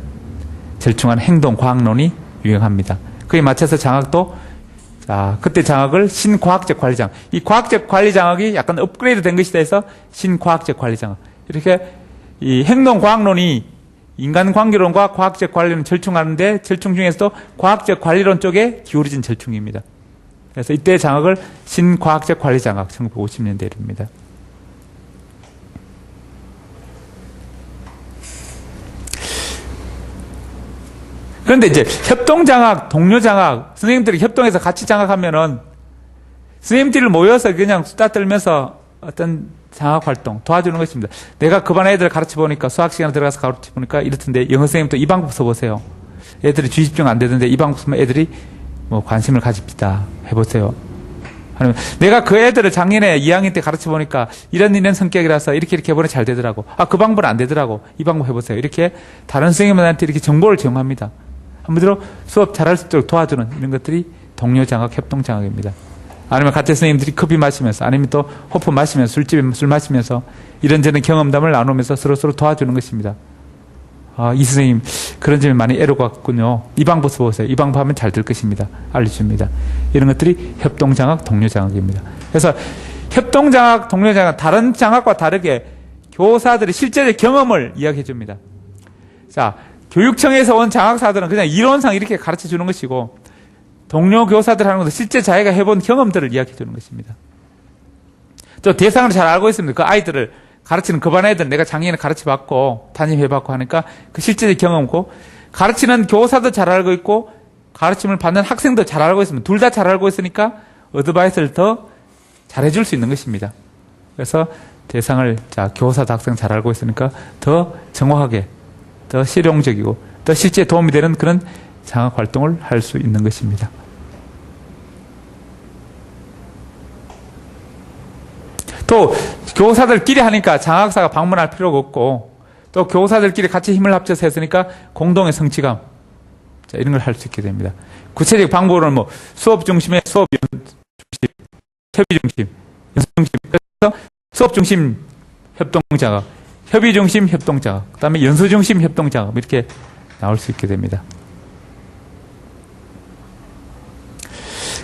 절충한 행동 과학론이 유행합니다. 그에 맞춰서 장학도 그때 장학을 신과학적 관리장학. 이 과학적 관리장학이 약간 업그레이드 된 것이다 해서 신과학적 관리장학. 이렇게 이 행동과학론이 인간관계론과 과학적 관리론 절충하는데 절충 중에서도 과학적 관리론 쪽에 기울어진 절충입니다. 그래서 이때 장학을 신과학적 관리장학 1950년대입니다. 그런데 이제 협동장학, 동료장학, 선생님들이 협동해서 같이 장학하면은 선생님들이 모여서 그냥 수다 떨면서 어떤 장학활동 도와주는 것입니다. 내가 그 반 애들 가르쳐 보니까 수학 시간에 들어가서 가르쳐 보니까 이렇던데 영어 선생님도 이 방법 써보세요. 애들이 주의 집중 안 되던데 이 방법 쓰면 애들이 뭐 관심을 가집시다. 해보세요. 아니면 내가 그 애들을 작년에 2학년 때 가르쳐 보니까 이런 성격이라서 이렇게 해보니 잘 되더라고. 아, 그 방법은 안 되더라고. 이 방법 해보세요. 이렇게 다른 선생님들한테 이렇게 정보를 제공합니다. 한마디로 수업 잘할 수 있도록 도와주는 이런 것들이 동료 장학, 협동 장학입니다. 아니면 같은 선생님들이 커피 마시면서, 아니면 또 호프 마시면서, 술집에 술 마시면서 이런저런 경험담을 나누면서 서로 도와주는 것입니다. 아, 이 선생님 그런 점이 많이 애로가 같군요. 이 방법 써보세요. 이 방법 하면 잘 될 것입니다. 알려줍니다. 이런 것들이 협동장학, 동료장학입니다. 그래서 협동장학, 동료장학, 다른 장학과 다르게 교사들의 실제적 경험을 이야기해 줍니다. 자, 교육청에서 온 장학사들은 그냥 이론상 이렇게 가르쳐 주는 것이고, 동료 교사들 하는 것은 실제 자기가 해본 경험들을 이야기해 주는 것입니다. 또 대상을 잘 알고 있습니다. 그 아이들을 가르치는 그 반 애들 내가 작년에 가르쳐봤고 담임해봤고 하니까 그 실제적 경험이고, 가르치는 교사도 잘 알고 있고 가르침을 받는 학생도 잘 알고 있습니다. 둘 다 잘 알고 있으니까 어드바이스를 더 잘해줄 수 있는 것입니다. 그래서 대상을 교사도 학생 잘 알고 있으니까 더 정확하게, 더 실용적이고 더 실제 도움이 되는 그런 장학 활동을 할 수 있는 것입니다. 또 교사들끼리 하니까 장학사가 방문할 필요가 없고, 또 교사들끼리 같이 힘을 합쳐서 했으니까 공동의 성취감, 이런 걸 할 수 있게 됩니다. 구체적 방법은 뭐 수업 중심의 수업 중심, 협의 중심, 연습 중심, 그래서 수업 중심 협동 장학, 협의 중심 협동 장학, 그다음에 연수 중심 협동 장학, 이렇게 나올 수 있게 됩니다.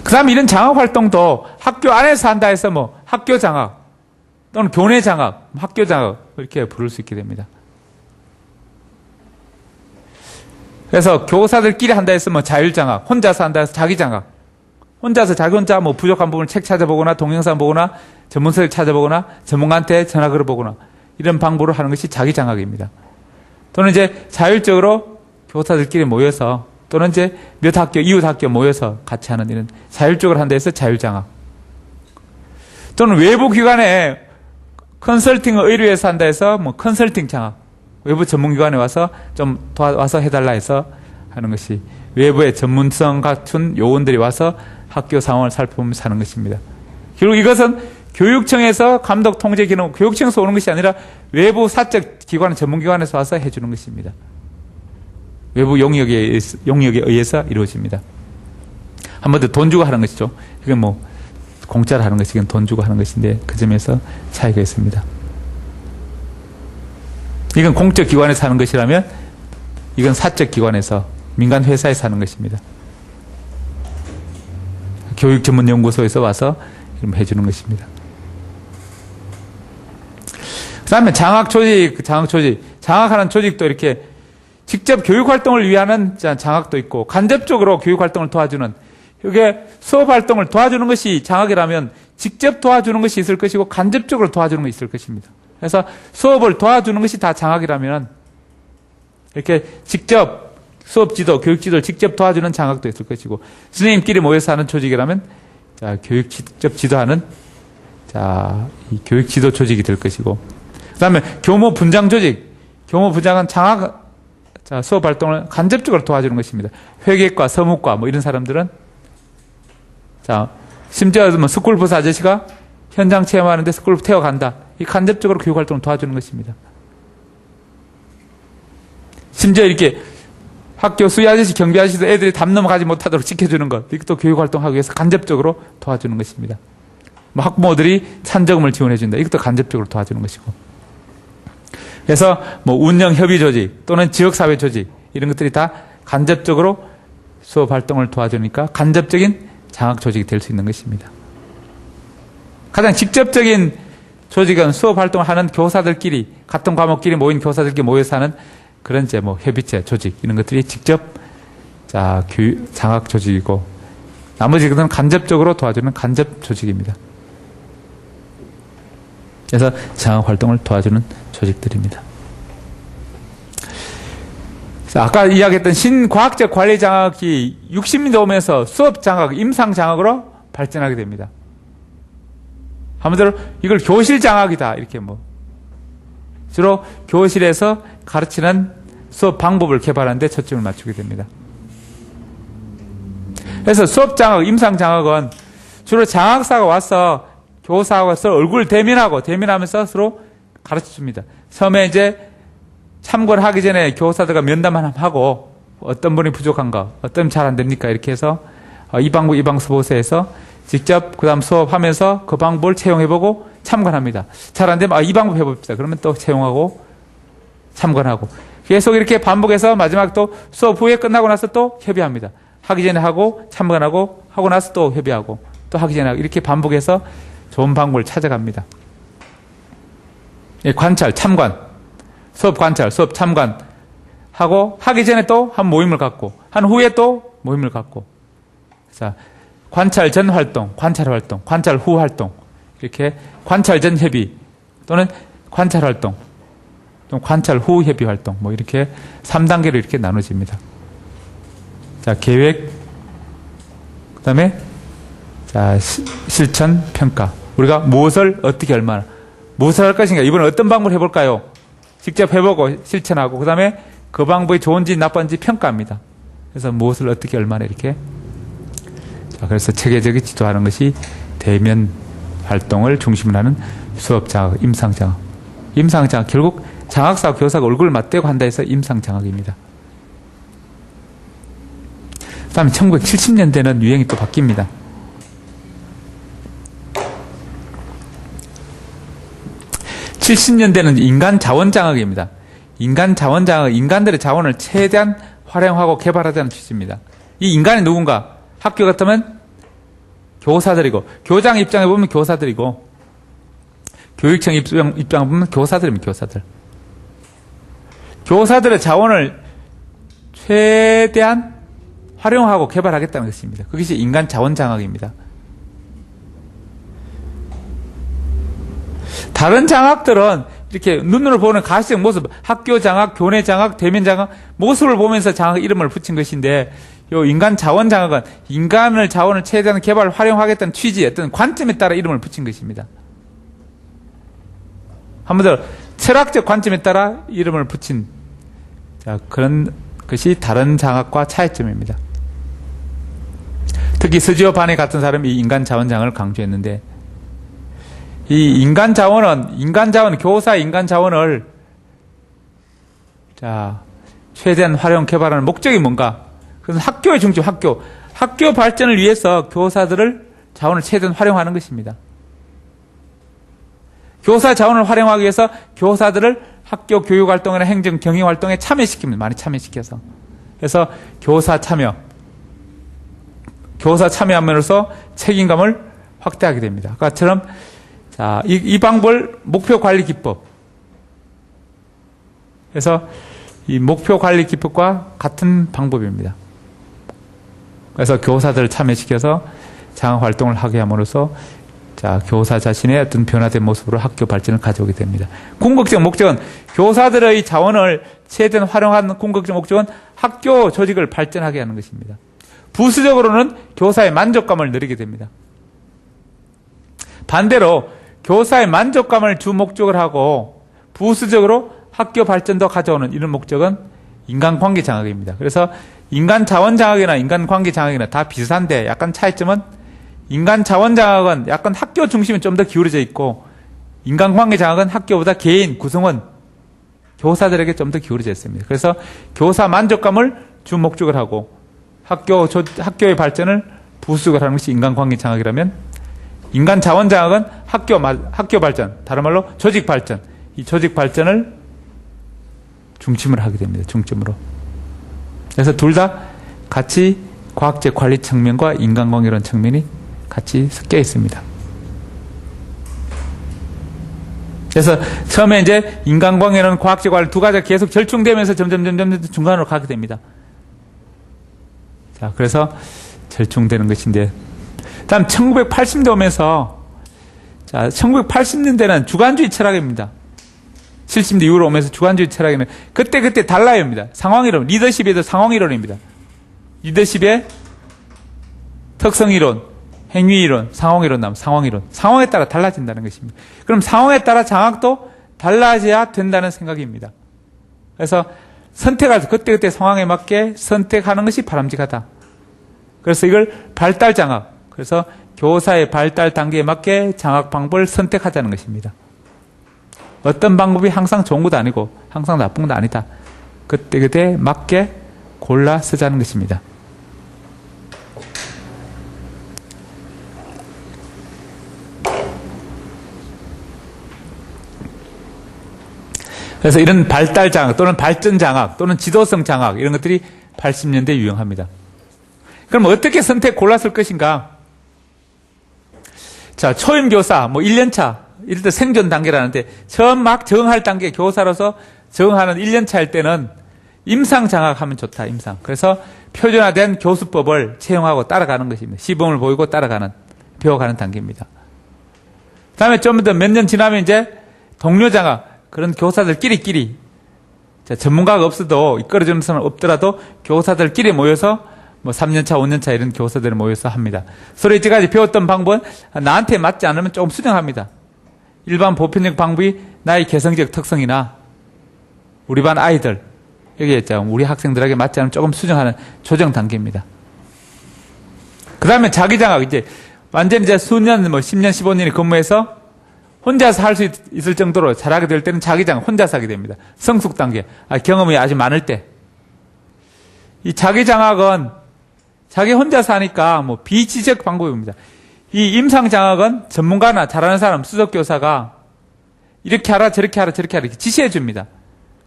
그다음에 이런 장학 활동도 학교 안에서 한다 해서 뭐 학교 장학 또는 교내 장학, 학교 장학 이렇게 부를 수 있게 됩니다. 그래서 교사들끼리 한다 해서 뭐 자율 장학, 혼자서 한다 해서 자기 장학, 혼자서 자기 혼자 뭐 부족한 부분을 책 찾아보거나 동영상 보거나 전문서를 찾아보거나 전문가한테 전화 걸어보거나 이런 방법으로 하는 것이 자기 장학입니다. 또는 이제 자율적으로 교사들끼리 모여서, 또는 이제 몇 학교, 이웃 학교 모여서 같이 하는 이런 자율적으로 한다 해서 자율 장학. 또는 외부 기관에 컨설팅을 의뢰해서 한다 해서 뭐 컨설팅 장학. 외부 전문기관에 와서 좀 도와서 해달라 해서 하는 것이, 외부의 전문성 갖춘 요원들이 와서 학교 상황을 살펴보면서 하는 것입니다. 결국 이것은 교육청에서 감독 통제 기능, 교육청에서 오는 것이 아니라 외부 사적 기관, 전문기관에서 와서 해주는 것입니다. 외부 용역에 의해서 이루어집니다. 한 번 더 돈 주고 하는 것이죠. 이건 뭐 공짜로 하는 것이, 이건 돈 주고 하는 것인데 그 점에서 차이가 있습니다. 이건 공적 기관에서 하는 것이라면 이건 사적 기관에서, 민간 회사에서 하는 것입니다. 교육전문연구소에서 와서 해주는 것입니다. 그 다음에 장학조직, 장학하는 조직도 이렇게 직접 교육활동을 위한 장학도 있고, 간접적으로 교육활동을 도와주는, 이게 수업활동을 도와주는 것이 장학이라면 직접 도와주는 것이 있을 것이고 간접적으로 도와주는 것이 있을 것입니다. 그래서 수업을 도와주는 것이 다 장학이라면 이렇게 직접 수업 지도, 교육 지도를 직접 도와주는 장학도 있을 것이고, 선생님끼리 모여서 하는 조직이라면 교육 직접 지도하는 이 교육 지도 조직이 될 것이고, 그 다음에 교무 분장 조직, 교무 분장은 장학, 수업 활동을 간접적으로 도와주는 것입니다. 회계과, 서무과 뭐 이런 사람들은 심지어 뭐 스쿨버스 아저씨가 현장 체험하는데 스쿨버스 태워간다. 이 간접적으로 교육 활동을 도와주는 것입니다. 심지어 이렇게 학교 수위 아저씨, 경비 아저씨도 애들이 담 넘어가지 못하도록 지켜주는 것, 이것도 교육 활동하기 위해서 간접적으로 도와주는 것입니다. 뭐 학부모들이 찬저금을 지원해준다. 이것도 간접적으로 도와주는 것이고. 그래서 뭐 운영 협의 조직 또는 지역사회 조직, 이런 것들이 다 간접적으로 수업 활동을 도와주니까 간접적인 장학 조직이 될 수 있는 것입니다. 가장 직접적인 조직은 수업 활동을 하는 교사들끼리, 같은 과목끼리 모인 교사들끼리 모여서 하는 그런 뭐 협의체 조직, 이런 것들이 직접 장학 조직이고, 나머지 것은 간접적으로 도와주는 간접 조직입니다. 그래서 장학 활동을 도와주는 조직들입니다. 아까 이야기했던 신과학적 관리 장학이 60년대 오면서 수업 장학, 임상 장학으로 발전하게 됩니다. 한마디로 이걸 교실 장학이다, 이렇게 주로 교실에서 가르치는 수업 방법을 개발하는 데 초점을 맞추게 됩니다. 그래서 수업 장학, 임상 장학은 주로 장학사가 와서 교사하고 서로 얼굴 대면하면서 서로 가르쳐 줍니다. 처음에 이제 참관하기 전에 교사들과 면담 하나 하고 어떤 분이 부족한가, 어떤 잘 안 됩니까? 이렇게 해서 이 방법, 이 방법 보세에서 직접 그 다음 수업하면서 그 방법을 채용해보고 참관합니다. 잘 안 되면 이 방법 해봅시다. 그러면 또 채용하고 참관하고 계속 이렇게 반복해서 마지막 또 수업 후에 끝나고 나서 또 협의합니다. 하기 전에 하고 참관하고 하고 나서 또 협의하고 또 하기 전에 하고 이렇게 반복해서 좋은 방법을 찾아갑니다. 관찰, 참관, 수업 관찰, 수업 참관 하고 하기 전에 또 한 모임을 갖고 한 후에 또 모임을 갖고 자 관찰 전 활동, 관찰 활동, 관찰 후 활동 이렇게 관찰 전 협의 또는 관찰 활동 또 관찰 후 협의 활동 뭐 이렇게 3단계로 이렇게 나눠집니다. 자 계획 그다음에 자 실천 평가 우리가 무엇을 어떻게 얼마나 무엇을 할 것인가 이번에 어떤 방법을 해볼까요? 직접 해보고 실천하고 그 다음에 그 방법이 좋은지 나쁜지 평가합니다. 그래서 무엇을 어떻게 얼마나 이렇게 자 그래서 체계적인 지도하는 것이 대면 활동을 중심으로 하는 수업장학, 임상장학. 임상장학 결국 장학사와 교사가 얼굴을 맞대고 한다 해서 임상장학입니다. 그 다음에 1970년대는 유행이 또 바뀝니다. (70년대는) 인간 자원 장학입니다. 인간 자원 장학, 인간들의 자원을 최대한 활용하고 개발하자는 취지입니다. 이 인간이 누군가? 학교 같으면 교사들이고, 교장 입장에 보면 교사들이고, 교육청 입장에 보면 교사들입니다. 교사들. 교사들의 자원을 최대한 활용하고 개발하겠다는 것입니다. 그것이 인간 자원 장학입니다. 다른 장학들은 이렇게 눈으로 보는 가시적 모습, 학교 장학, 교내 장학, 대면 장학, 모습을 보면서 장학 이름을 붙인 것인데, 요 인간 자원 장학은 인간을 자원을 최대한 개발, 활용하겠다는 취지, 어떤 관점에 따라 이름을 붙인 것입니다. 한 번 더, 철학적 관점에 따라 이름을 붙인, 자, 그런 것이 다른 장학과 차이점입니다. 특히 서지오 바네 같은 사람이 이 인간 자원 장학을 강조했는데, 이 인간 자원, 교사의 인간 자원을, 자, 최대한 활용, 개발하는 목적이 뭔가? 그것은 학교의 중심, 학교 발전을 위해서 교사들을 자원을 최대한 활용하는 것입니다. 교사 자원을 활용하기 위해서 교사들을 학교 교육 활동이나 행정, 경영 활동에 참여시킵니다. 많이 참여시켜서. 그래서 교사 참여함으로써 책임감을 확대하게 됩니다. 아까처럼 자, 이 방법을 목표 관리 기법. 그래서 이 목표 관리 기법과 같은 방법입니다. 그래서 교사들을 참여시켜서 장학 활동을 하게 함으로써 자, 교사 자신의 어떤 변화된 모습으로 학교 발전을 가져오게 됩니다. 궁극적 목적은 교사들의 자원을 최대한 활용하는 궁극적 목적은 학교 조직을 발전하게 하는 것입니다. 부수적으로는 교사의 만족감을 누리게 됩니다. 반대로 교사의 만족감을 주 목적을 하고 부수적으로 학교 발전도 가져오는 이런 목적은 인간관계 장학입니다. 그래서 인간 자원 장학이나 인간관계 장학이나 다 비슷한데 약간 차이점은 인간 자원 장학은 약간 학교 중심이 좀 더 기울어져 있고 인간관계 장학은 학교보다 개인, 구성원, 교사들에게 좀 더 기울어져 있습니다. 그래서 교사 만족감을 주 목적을 하고 학교의 발전을 부수적으로 하는 것이 인간관계 장학이라면 인간 자원 장학은 학교 발전, 다른 말로 조직 발전, 이 조직 발전을 중심으로 하게 됩니다. 중점으로. 그래서 둘 다 같이 과학적 관리 측면과 인간관계론 측면이 같이 섞여 있습니다. 그래서 처음에 이제 인간관계론, 과학적 관리 두 가지가 계속 절충되면서 점점 중간으로 가게 됩니다. 자, 그래서 절충되는 것인데, 다음 1980년대 오면서, 자, 1980년대는 주관주의 철학입니다. 70년대 이후로 오면서 주관주의 철학에는 그때 달라요입니다. 상황이론, 리더십에도 상황이론입니다. 리더십의 특성이론, 행위이론, 상황이론 나오면 상황이론. 상황에 따라 달라진다는 것입니다. 그럼 상황에 따라 장학도 달라져야 된다는 생각입니다. 그래서 선택할 그때 상황에 맞게 선택하는 것이 바람직하다. 그래서 이걸 발달 장학, 그래서 교사의 발달 단계에 맞게 장학 방법을 선택하자는 것입니다. 어떤 방법이 항상 좋은 것도 아니고 항상 나쁜 것도 아니다. 그때그때 맞게 골라 쓰자는 것입니다. 그래서 이런 발달 장학 또는 발전 장학 또는 지도성 장학 이런 것들이 80년대에 유행합니다. 그럼 어떻게 선택 골랐을 것인가? 자, 초임 교사, 1년차, 이럴 때 생존 단계라는데, 처음 막 적응할 단계, 교사로서 적응하는 1년차일 때는 임상 장학하면 좋다, 임상. 그래서 표준화된 교수법을 채용하고 따라가는 것입니다. 시범을 보이고 따라가는, 배워가는 단계입니다. 그 다음에 좀 더 몇 년 지나면 이제 동료 장학, 그런 교사들끼리, 자, 전문가가 없어도, 이끌어주는 사람 없더라도 교사들끼리 모여서 3년차, 5년차 이런 교사들이 모여서 합니다. 서로 이제까지 배웠던 방법은 나한테 맞지 않으면 조금 수정합니다. 일반 보편적 방법이 나의 개성적 특성이나 우리 반 아이들, 여기 있죠. 우리 학생들에게 맞지 않으면 조금 수정하는 조정 단계입니다. 그 다음에 자기장학, 이제 완전 이제 수년, 10년, 15년이 근무해서 혼자서 할 수 있을 정도로 잘하게 될 때는 자기장학, 혼자서 하게 됩니다. 성숙 단계, 경험이 아주 많을 때. 이 자기장학은 자기 혼자서 하니까 비지적 방법입니다. 이 임상장학은 전문가나 잘하는 사람, 수석교사가 이렇게 하라, 저렇게 하라, 저렇게 하라, 이렇게 지시해 줍니다.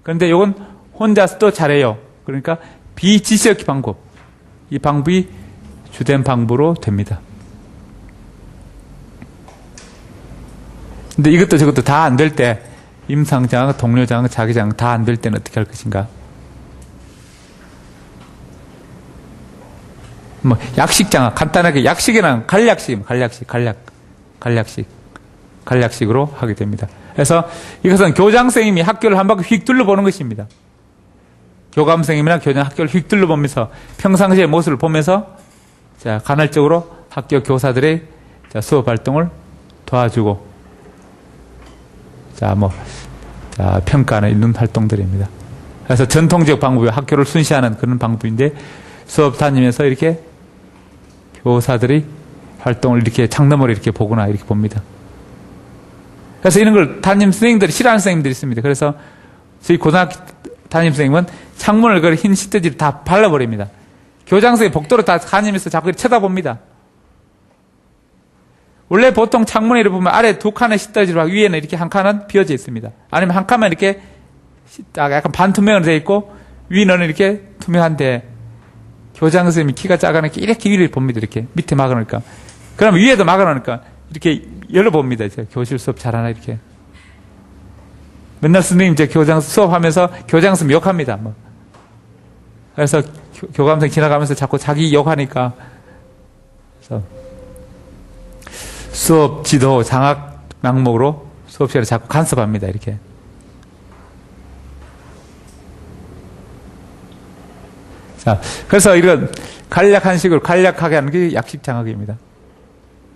그런데 이건 혼자서도 잘해요. 그러니까 비지적 방법. 이 방법이 주된 방법으로 됩니다. 근데 이것도 저것도 다 안 될 때, 임상장학, 동료장학, 자기장학 다 안 될 때는 어떻게 할 것인가? 약식장학, 간단하게 약식이란 간략식으로 하게 됩니다. 그래서 이것은 교장 선생님이 학교를 한 바퀴 휙 둘러보는 것입니다. 교감 선생님이나 교장 학교를 휙 둘러보면서 평상시의 모습을 보면서 자, 간헐적으로 학교 교사들의 자, 수업 활동을 도와주고 자, 평가하는 이런 활동들입니다. 그래서 전통적 방법이 학교를 순시하는 그런 방법인데 수업 다니면서 이렇게 교사들이 활동을 이렇게 창너머로 이렇게 보거나 이렇게 봅니다. 그래서 이런 걸 담임 선생님들이 싫어하는 선생님들이 있습니다. 그래서 저희 고등학교 담임 선생님은 창문을 그 흰 시트지를 다 발라버립니다. 교장 선생님 복도로 다 다니면서 자꾸 쳐다봅니다. 원래 보통 창문에 이렇게 보면 아래 두 칸의 시트지로 위에는 이렇게 한 칸은 비어져 있습니다. 아니면 한 칸만 이렇게 약간 반투명으로 되어 있고 위는 이렇게 투명한데 교장 선생님이 키가 작으니까 이렇게 위를 봅니다. 이렇게 밑에 막아놓으니까. 그럼 위에도 막아놓으니까 이렇게 열어봅니다. 이제 교실 수업 잘하나 이렇게. 맨날 선생님 이제 교장 수업하면서 교장 선생님 욕합니다. 그래서 교감생 지나가면서 자꾸 자기 욕하니까 그래서 수업 지도 장학 명목으로 수업 시간에 자꾸 간섭합니다. 이렇게. 자, 그래서 이런 간략한 식으로 간략하게 하는 게 약식 장학입니다.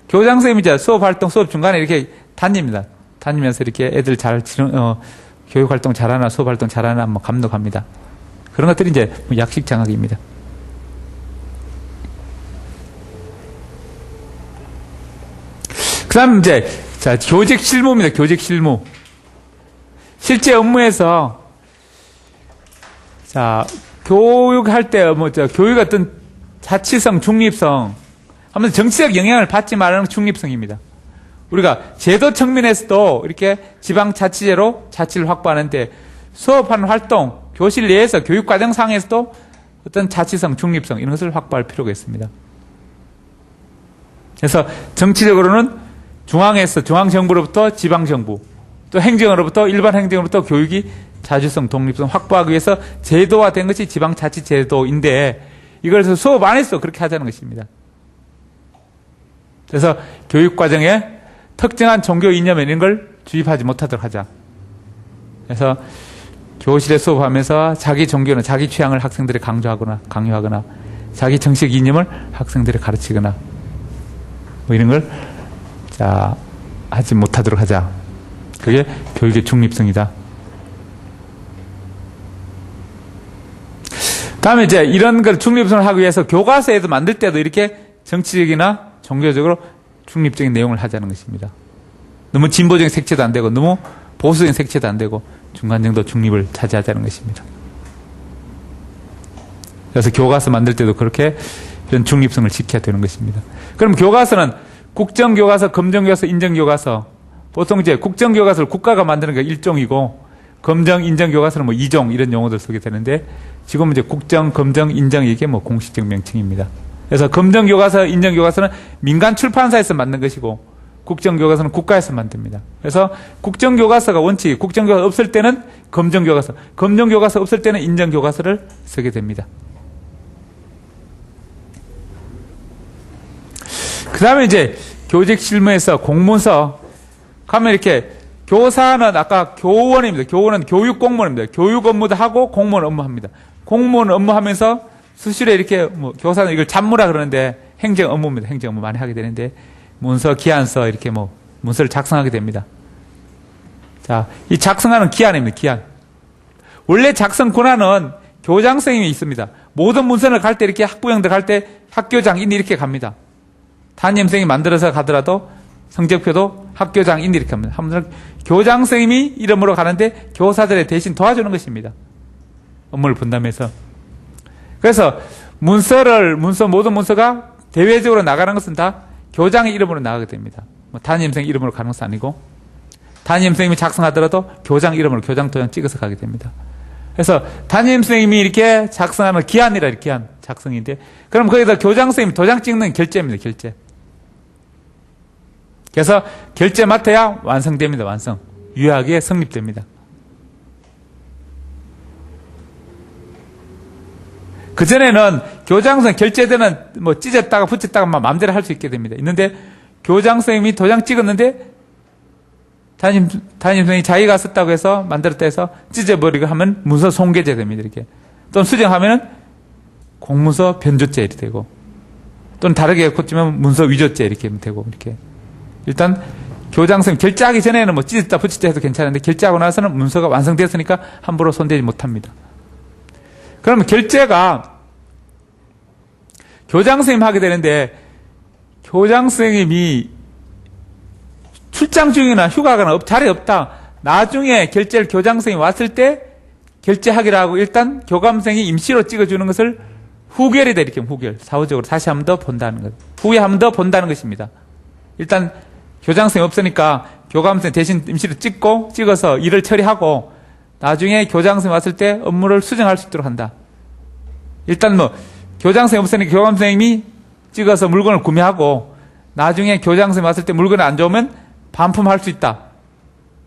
교장 선생님이 이제 수업 활동, 수업 중간에 이렇게 다닙니다. 다니면서 이렇게 애들 교육 활동 잘하나, 수업 활동 잘하나 감독합니다. 그런 것들이 이제 약식 장학입니다. 그 다음 이제, 자, 교직 실무입니다. 교직 실무. 실제 업무에서, 자, 교육할 때, 교육 어떤 자치성, 중립성, 하면서 정치적 영향을 받지 말라는 중립성입니다. 우리가 제도 측면에서도 이렇게 지방자치제로 자치를 확보하는데 수업하는 활동, 교실 내에서 교육과정상에서도 어떤 자치성, 중립성 이런 것을 확보할 필요가 있습니다. 그래서 정치적으로는 중앙에서 중앙정부로부터 지방정부, 또 행정으로부터 일반 행정으로부터 교육이 자주성, 독립성 확보하기 위해서 제도화된 것이 지방자치제도인데 이걸 수업 안에서 그렇게 하자는 것입니다. 그래서 교육과정에 특정한 종교 이념 이런 걸 주입하지 못하도록 하자. 그래서 교실에 수업하면서 자기 종교는 자기 취향을 학생들이 강요하거나 자기 정식 이념을 학생들이 가르치거나 이런 걸 자, 하지 못하도록 하자. 그게 교육의 중립성이다. 다음에 이제 이런 걸 중립성을 하기 위해서 교과서에도 만들 때도 이렇게 정치적이나 종교적으로 중립적인 내용을 하자는 것입니다. 너무 진보적인 색채도 안 되고 너무 보수적인 색채도 안 되고 중간 정도 중립을 차지하자는 것입니다. 그래서 교과서 만들 때도 그렇게 이런 중립성을 지켜야 되는 것입니다. 그럼 교과서는 국정교과서, 검정교과서, 인정교과서, 보통 이제 국정교과서를 국가가 만드는 게 1종이고 검정, 인정교과서는 뭐 2종 이런 용어들 쓰게 되는데 지금은 이제 국정, 검정, 인정 이게 뭐 공식적 명칭입니다. 그래서 검정교과서, 인정교과서는 민간 출판사에서 만든 것이고 국정교과서는 국가에서 만듭니다. 그래서 국정교과서가 원칙, 국정교과서 없을 때는 검정교과서, 검정교과서 없을 때는 인정교과서를 쓰게 됩니다. 그 다음에 이제 교직 실무에서 공문서 가면 이렇게 교사는 아까 교원입니다. 교원은 교육 공무원입니다. 교육 업무도 하고 공무원 업무합니다. 공무원 업무하면서 수시로 이렇게 뭐 교사는 이걸 잡무라 그러는데 행정 업무입니다. 행정 업무 많이 하게 되는데 문서, 기한서 이렇게 뭐 문서를 작성하게 됩니다. 자, 이 작성하는 기한입니다. 기한. 원래 작성 권한은 교장 선생님이 있습니다. 모든 문서를 갈 때 이렇게 학부형들 갈 때 학교장인이 이렇게 갑니다. 담임 선생님이 만들어서 가더라도 성적표도 학교장인이 이렇게 합니다. 교장 선생님이 이름으로 가는데 교사들의 대신 도와주는 것입니다. 업무를 분담해서. 그래서 모든 문서가 대외적으로 나가는 것은 다 교장의 이름으로 나가게 됩니다. 뭐 담임 선생님 이름으로 가는 것은 아니고 담임 선생님이 작성하더라도 교장 이름으로 교장 도장 찍어서 가게 됩니다. 그래서 담임 선생님이 이렇게 작성하는 기한이라 이렇게 한 작성인데 그럼 거기다 교장 선생님이 도장 찍는 결제입니다. 결제. 그래서 결제 맡아야 완성됩니다. 완성. 유효하게 성립됩니다. 그전에는 교장 선생님 결제되는 뭐 찢었다가 붙였다가 막 마음대로 할 수 있게 됩니다. 있는데 교장 선생님이 도장 찍었는데 담임 선생님이 자기가 썼다고 해서 만들었다 해서 찢어버리고 하면 문서 손괴죄 됩니다. 이렇게. 또는 수정하면은 공문서 변조죄 이렇게 되고 또는 다르게 고치면 문서 위조죄 이렇게 되고 이렇게. 일단 교장 선생님 결제하기 전에는 뭐 찢었다 붙였다 해도 괜찮은데 결제하고 나서는 문서가 완성됐으니까 함부로 손대지 못합니다. 그러면 결제가 교장 선생님 하게 되는데 교장 선생님이 출장 중이나 휴가가나 자리 없다. 나중에 결제를 교장 선생님이 왔을 때 결제하기로 하고 일단 교감 선생님이 임시로 찍어주는 것을 후결이다. 이렇게 후결. 사후적으로 다시 한 번 더 본다는 것. 후에 한 번 더 본다는 것입니다. 일단 교장 선생님 없으니까 교감 선생님 대신 임시로 찍어서 일을 처리하고 나중에 교장 선생님 왔을 때 업무를 수정할 수 있도록 한다. 일단 뭐 교장 선생님 없으니까 교감 선생님이 찍어서 물건을 구매하고 나중에 교장 선생님 왔을 때 물건이 안 좋으면 반품할 수 있다.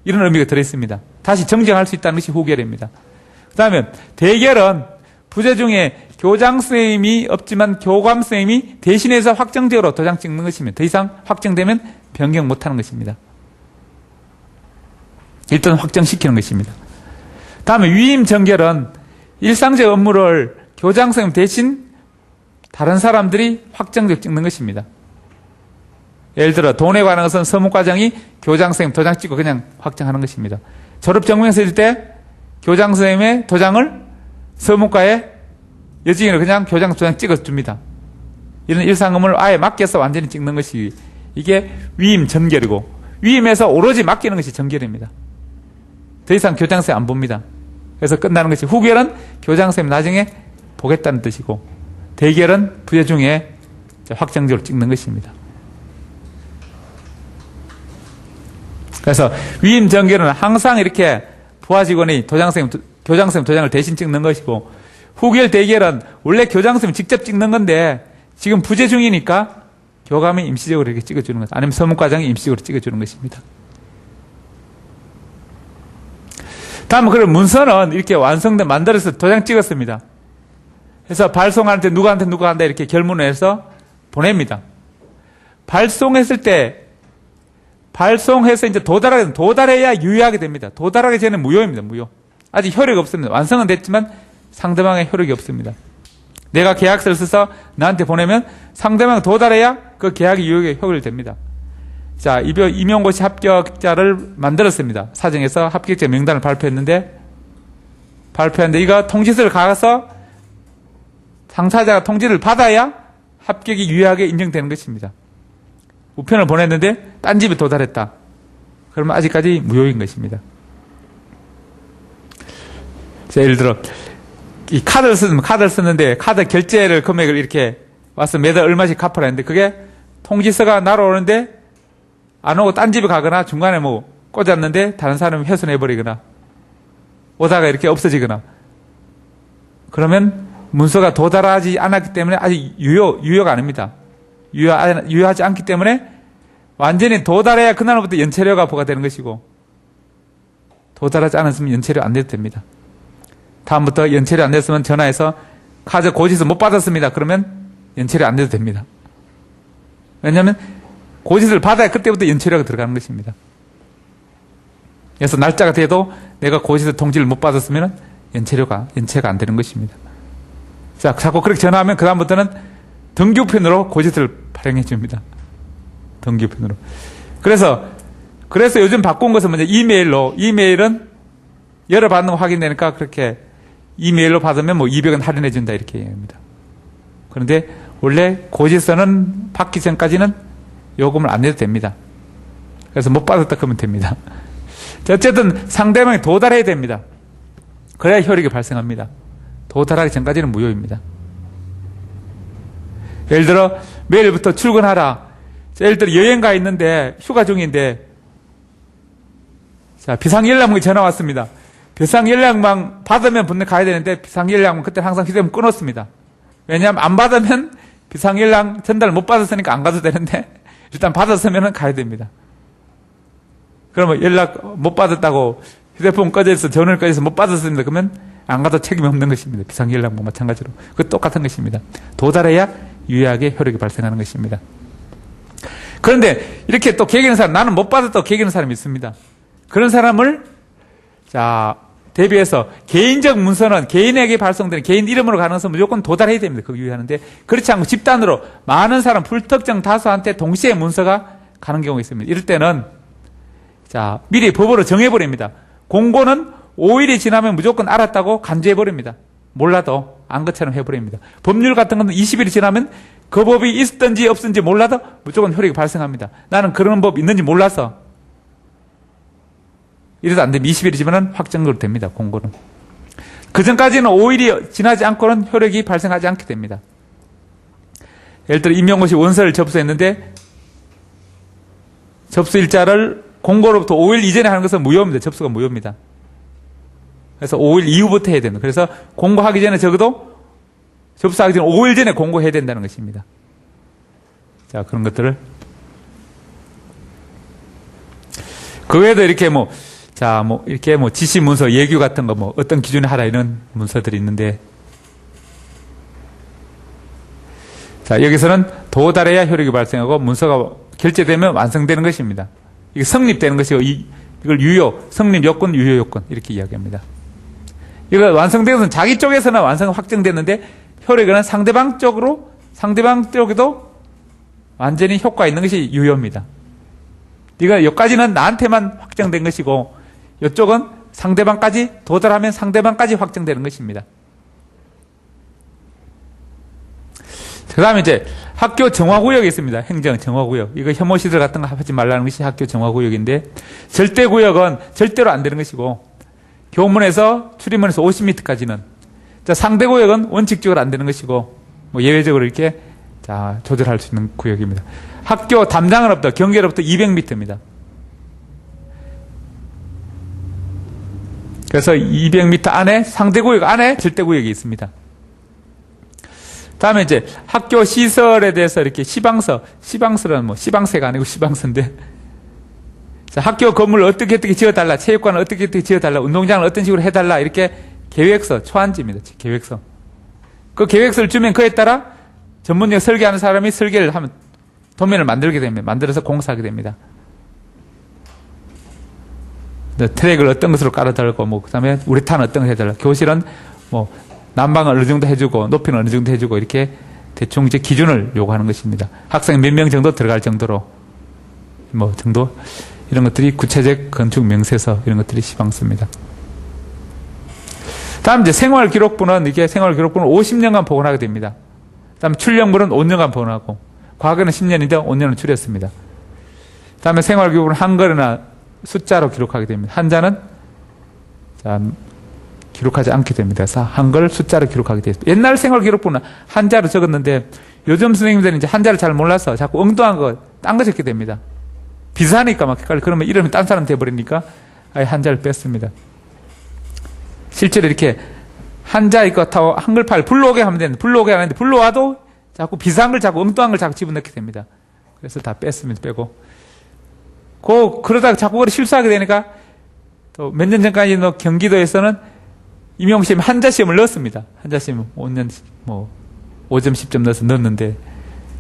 이런 의미가 들어있습니다. 다시 정정할 수 있다는 것이 후결입니다. 그 다음에 대결은 부재 중에 교장 선생님이 없지만 교감 선생님이 대신해서 확정적으로 도장 찍는 것입니다. 더 이상 확정되면 변경 못하는 것입니다. 일단 확정시키는 것입니다. 다음에 위임 정결은 일상적 업무를 교장 선생님 대신 다른 사람들이 확정적 찍는 것입니다. 예를 들어 돈에 관한 것은 서문과장이 교장 선생님 도장 찍고 그냥 확정하는 것입니다. 졸업증명서 쓸 때 교장 선생님의 도장을 서문과에 여직원을 그냥 교장 도장 찍어줍니다. 이런 일상 업무를 아예 맡겨서 완전히 찍는 것이 이게 위임 정결이고 위임에서 오로지 맡기는 것이 정결입니다. 더 이상 교장 선생님 안 봅니다. 그래서 끝나는 것이 후결은 교장 선생님 나중에 보겠다는 뜻이고 대결은 부재 중에 확정적으로 찍는 것입니다. 그래서 위임 정결은 항상 이렇게 부하 직원이 교장 선생님 도장을 대신 찍는 것이고 후결 대결은 원래 교장 선생님이 직접 찍는 건데 지금 부재 중이니까 교감이 임시적으로 이렇게 찍어주는 것, 아니면 서문과장이 임시적으로 찍어주는 것입니다. 다음은 그런 문서는 이렇게 만들어서 도장 찍었습니다. 그래서 발송하는데 누가 한다 이렇게 결문을 해서 보냅니다. 발송해서 이제 도달해야 유효하게 됩니다. 도달하기 전에 무효입니다. 무효. 아직 효력이 없습니다. 완성은 됐지만 상대방의 효력이 없습니다. 내가 계약서를 써서 나한테 보내면 상대방이 도달해야 그 계약이 유효하게 효력됩니다. 자, 임용고시 합격자를 만들었습니다. 사정에서 합격자 명단을 발표했는데 이거 통지서를 가서 당사자가 통지를 받아야 합격이 유효하게 인정되는 것입니다. 우편을 보냈는데 딴 집에 도달했다. 그러면 아직까지 무효인 것입니다. 자, 예를 들어 이 카드를 쓰는데 카드 결제를 금액을 이렇게 와서 매달 얼마씩 갚으라 했는데 그게 통지서가 날아오는데 안 오고 딴 집에 가거나 중간에 뭐 꽂았는데 다른 사람이 훼손해버리거나 오다가 이렇게 없어지거나 그러면 문서가 도달하지 않았기 때문에 아직 유효가 아닙니다. 유효하지 않기 때문에 완전히 도달해야 그날부터 연체료가 부과되는 것이고 도달하지 않았으면 연체료 안 내도 됩니다. 다음부터 연체료 안 냈으면 전화해서 카드 고지서 못 받았습니다. 그러면 연체료 안 내도 됩니다. 왜냐하면 고지서를 받아야 그때부터 연체료가 들어가는 것입니다. 그래서 날짜가 돼도 내가 고지서 통지를 못 받았으면 연체가 안 되는 것입니다. 자, 자꾸 그렇게 전화하면 그 다음부터는 등기우편으로 고지서를 발행해 줍니다. 등기우편으로. 그래서 요즘 바꾼 것은 먼저 이메일은 열어받는 거 확인되니까 그렇게 이메일로 받으면 뭐 200원 할인해 준다 이렇게 얘기합니다. 그런데 원래 고지서는 받기 전까지는 요금을 안 내도 됩니다. 그래서 못 받았다 그러면 됩니다. 어쨌든 상대방이 도달해야 됩니다. 그래야 효력이 발생합니다. 도달하기 전까지는 무효입니다. 예를 들어 매일부터 출근하라. 예를 들어 여행 가 있는데 휴가 중인데 자, 비상연락망이 전화 왔습니다. 비상연락망 받으면 분명 가야 되는데 비상연락망 그때 항상 휴대폰 끊었습니다. 왜냐하면 안 받으면 비상연락 전달 못 받았으니까 안 가도 되는데 일단 받았으면 가야 됩니다. 그러면 연락 못 받았다고 휴대폰 꺼져서 전원이 꺼져서 못 받았습니다. 그러면 안 가도 책임이 없는 것입니다. 비상연락망 마찬가지로. 그 똑같은 것입니다. 도달해야 유효하게 효력이 발생하는 것입니다. 그런데 이렇게 또 계획하는 사람, 나는 못 받았다고 계획하는 사람이 있습니다. 그런 사람을 자 대비해서 개인적 문서는 개인에게 발송되는 개인 이름으로 가는 것은 무조건 도달해야 됩니다. 그거 유의하는데 그렇지 않고 집단으로 많은 사람 불특정 다수한테 동시에 문서가 가는 경우가 있습니다. 이럴 때는 자 미리 법으로 정해버립니다. 공고는 5일이 지나면 무조건 알았다고 간주해버립니다. 몰라도 안 것처럼 해버립니다. 법률 같은 건 20일이 지나면 그 법이 있었든지 없었든지 몰라도 무조건 효력이 발생합니다. 나는 그런 법 있는지 몰라서 이래도 안 되면 20일이 지나면 확정으로 됩니다. 공고는. 그 전까지는 5일이 지나지 않고는 효력이 발생하지 않게 됩니다. 예를 들어 임용고 씨 원서를 접수했는데 접수일자를 공고로부터 5일 이전에 하는 것은 무효입니다. 접수가 무효입니다. 그래서 5일 이후부터 해야 됩니다. 그래서 공고하기 전에 적어도 접수하기 전에 5일 전에 공고해야 된다는 것입니다. 자, 그런 것들을 그 외에도 이렇게 이렇게 지시 문서, 예규 같은 거 어떤 기준에 하라 이런 문서들이 있는데 자, 여기서는 도달해야 효력이 발생하고 문서가 결제되면 완성되는 것입니다. 이게 성립되는 것이고 이걸 성립 요건, 유효 요건 이렇게 이야기합니다. 이거 완성된 것은 자기 쪽에서는 완성 확정됐는데 효력은 상대방 쪽에도 완전히 효과 있는 것이 유효입니다. 여기까지는 나한테만 확정된 것이고 이쪽은 상대방까지 도달하면 상대방까지 확정되는 것입니다. 그 다음에 이제 학교 정화구역이 있습니다. 행정 정화구역. 이거 혐오시설 같은 거 하지 말라는 것이 학교 정화구역인데 절대구역은 절대로 안 되는 것이고 교문에서 출입문에서 50m까지는 상대구역은 원칙적으로 안 되는 것이고 예외적으로 이렇게 조절할 수 있는 구역입니다. 학교 담장으로부터 경계로부터 200m입니다. 그래서 200m 안에 상대구역 안에 절대구역이 있습니다. 다음에 이제 학교 시설에 대해서 이렇게 시방서는 시방세가 아니고 시방서인데 학교 건물을 어떻게 지어달라, 체육관을 어떻게 지어달라, 운동장을 어떤 식으로 해달라 이렇게 계획서, 초안지입니다. 계획서. 그 계획서를 주면 그에 따라 전문적 설계하는 사람이 설계를 하면 도면을 만들게 됩니다. 만들어서 공사하게 됩니다. 트랙을 어떤 것으로 깔아달라고, 그 다음에 우레탄 어떤 걸 해달라. 교실은 난방을 어느 정도 해주고, 높이는 어느 정도 해주고, 이렇게 대충 이제 기준을 요구하는 것입니다. 학생 몇 명 정도 들어갈 정도로, 이런 것들이 구체적 건축 명세서, 이런 것들이 시방서입니다. 다음 이제 생활기록부는 50년간 복원하게 됩니다. 다음 출령부는 5년간 복원하고, 과거는 10년인데 5년을 줄였습니다. 다음에 생활기록은 한글이나 숫자로 기록하게 됩니다. 한자는 자, 기록하지 않게 됩니다. 그래서 한글 숫자로 기록하게 되었습니다. 옛날 생활기록부는 한자로 적었는데 요즘 선생님들은 이제 한자를 잘 몰라서 자꾸 엉뚱한 거, 딴 거 적게 됩니다. 비싸니까 막 헷갈려. 그러면 이름이 딴 사람 돼버리니까 아예 한자를 뺐습니다. 실제로 이렇게 한자 이거 다 한글파를 불러오게 하면 되는데 불러오게 하는데 불러와도 자꾸 비싼 걸 자꾸 엉뚱한 걸 자꾸 집어넣게 됩니다. 그래서 다 뺐습니다. 빼고. 그러다가 자꾸 그걸 실수하게 되니까 또 몇 년 전까지 경기도에서는 임용시험 한자 시험을 넣었습니다. 한자 시험 5년 5점 10점 넣어서 넣었는데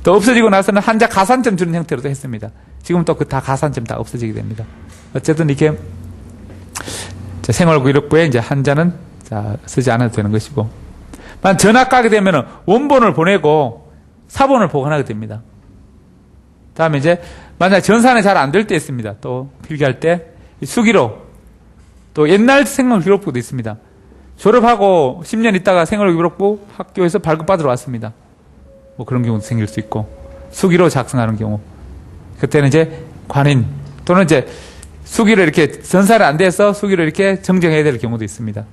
또 없어지고 나서는 한자 가산점 주는 형태로도 했습니다. 지금 또 그 다 가산점 다 없어지게 됩니다. 어쨌든 이게 생활기록부에 이제 한자는 쓰지 않아도 되는 것이고, 만 전학 가게 되면 원본을 보내고 사본을 보관하게 됩니다. 다음에 이제 만약 전산이 잘 안 될 때 있습니다. 또 필기할 때 수기로, 또 옛날 생활기록부도 있습니다. 졸업하고 10년 있다가 생활기록부 학교에서 발급받으러 왔습니다. 뭐 그런 경우도 생길 수 있고, 수기로 작성하는 경우. 그때는 이제 관인 또는 이제 수기로 이렇게 전산이 안 돼서 수기로 이렇게 정정해야 될 경우도 있습니다.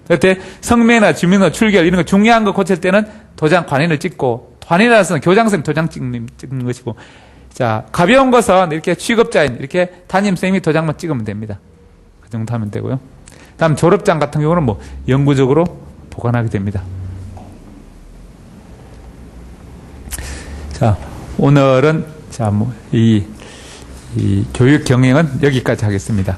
그때 성매나 주민등록 출결 이런 거 중요한 거 고칠 때는 도장 관인을 찍고, 관인이라서는 교장선생님 도장 찍는 것이고, 자, 가벼운 것은 이렇게 취급자인 이렇게 담임선생님이 도장만 찍으면 됩니다. 그 정도 하면 되고요. 다음 졸업장 같은 경우는 뭐 영구적으로 보관하게 됩니다. 자, 오늘은 이 교육 경영은 여기까지 하겠습니다.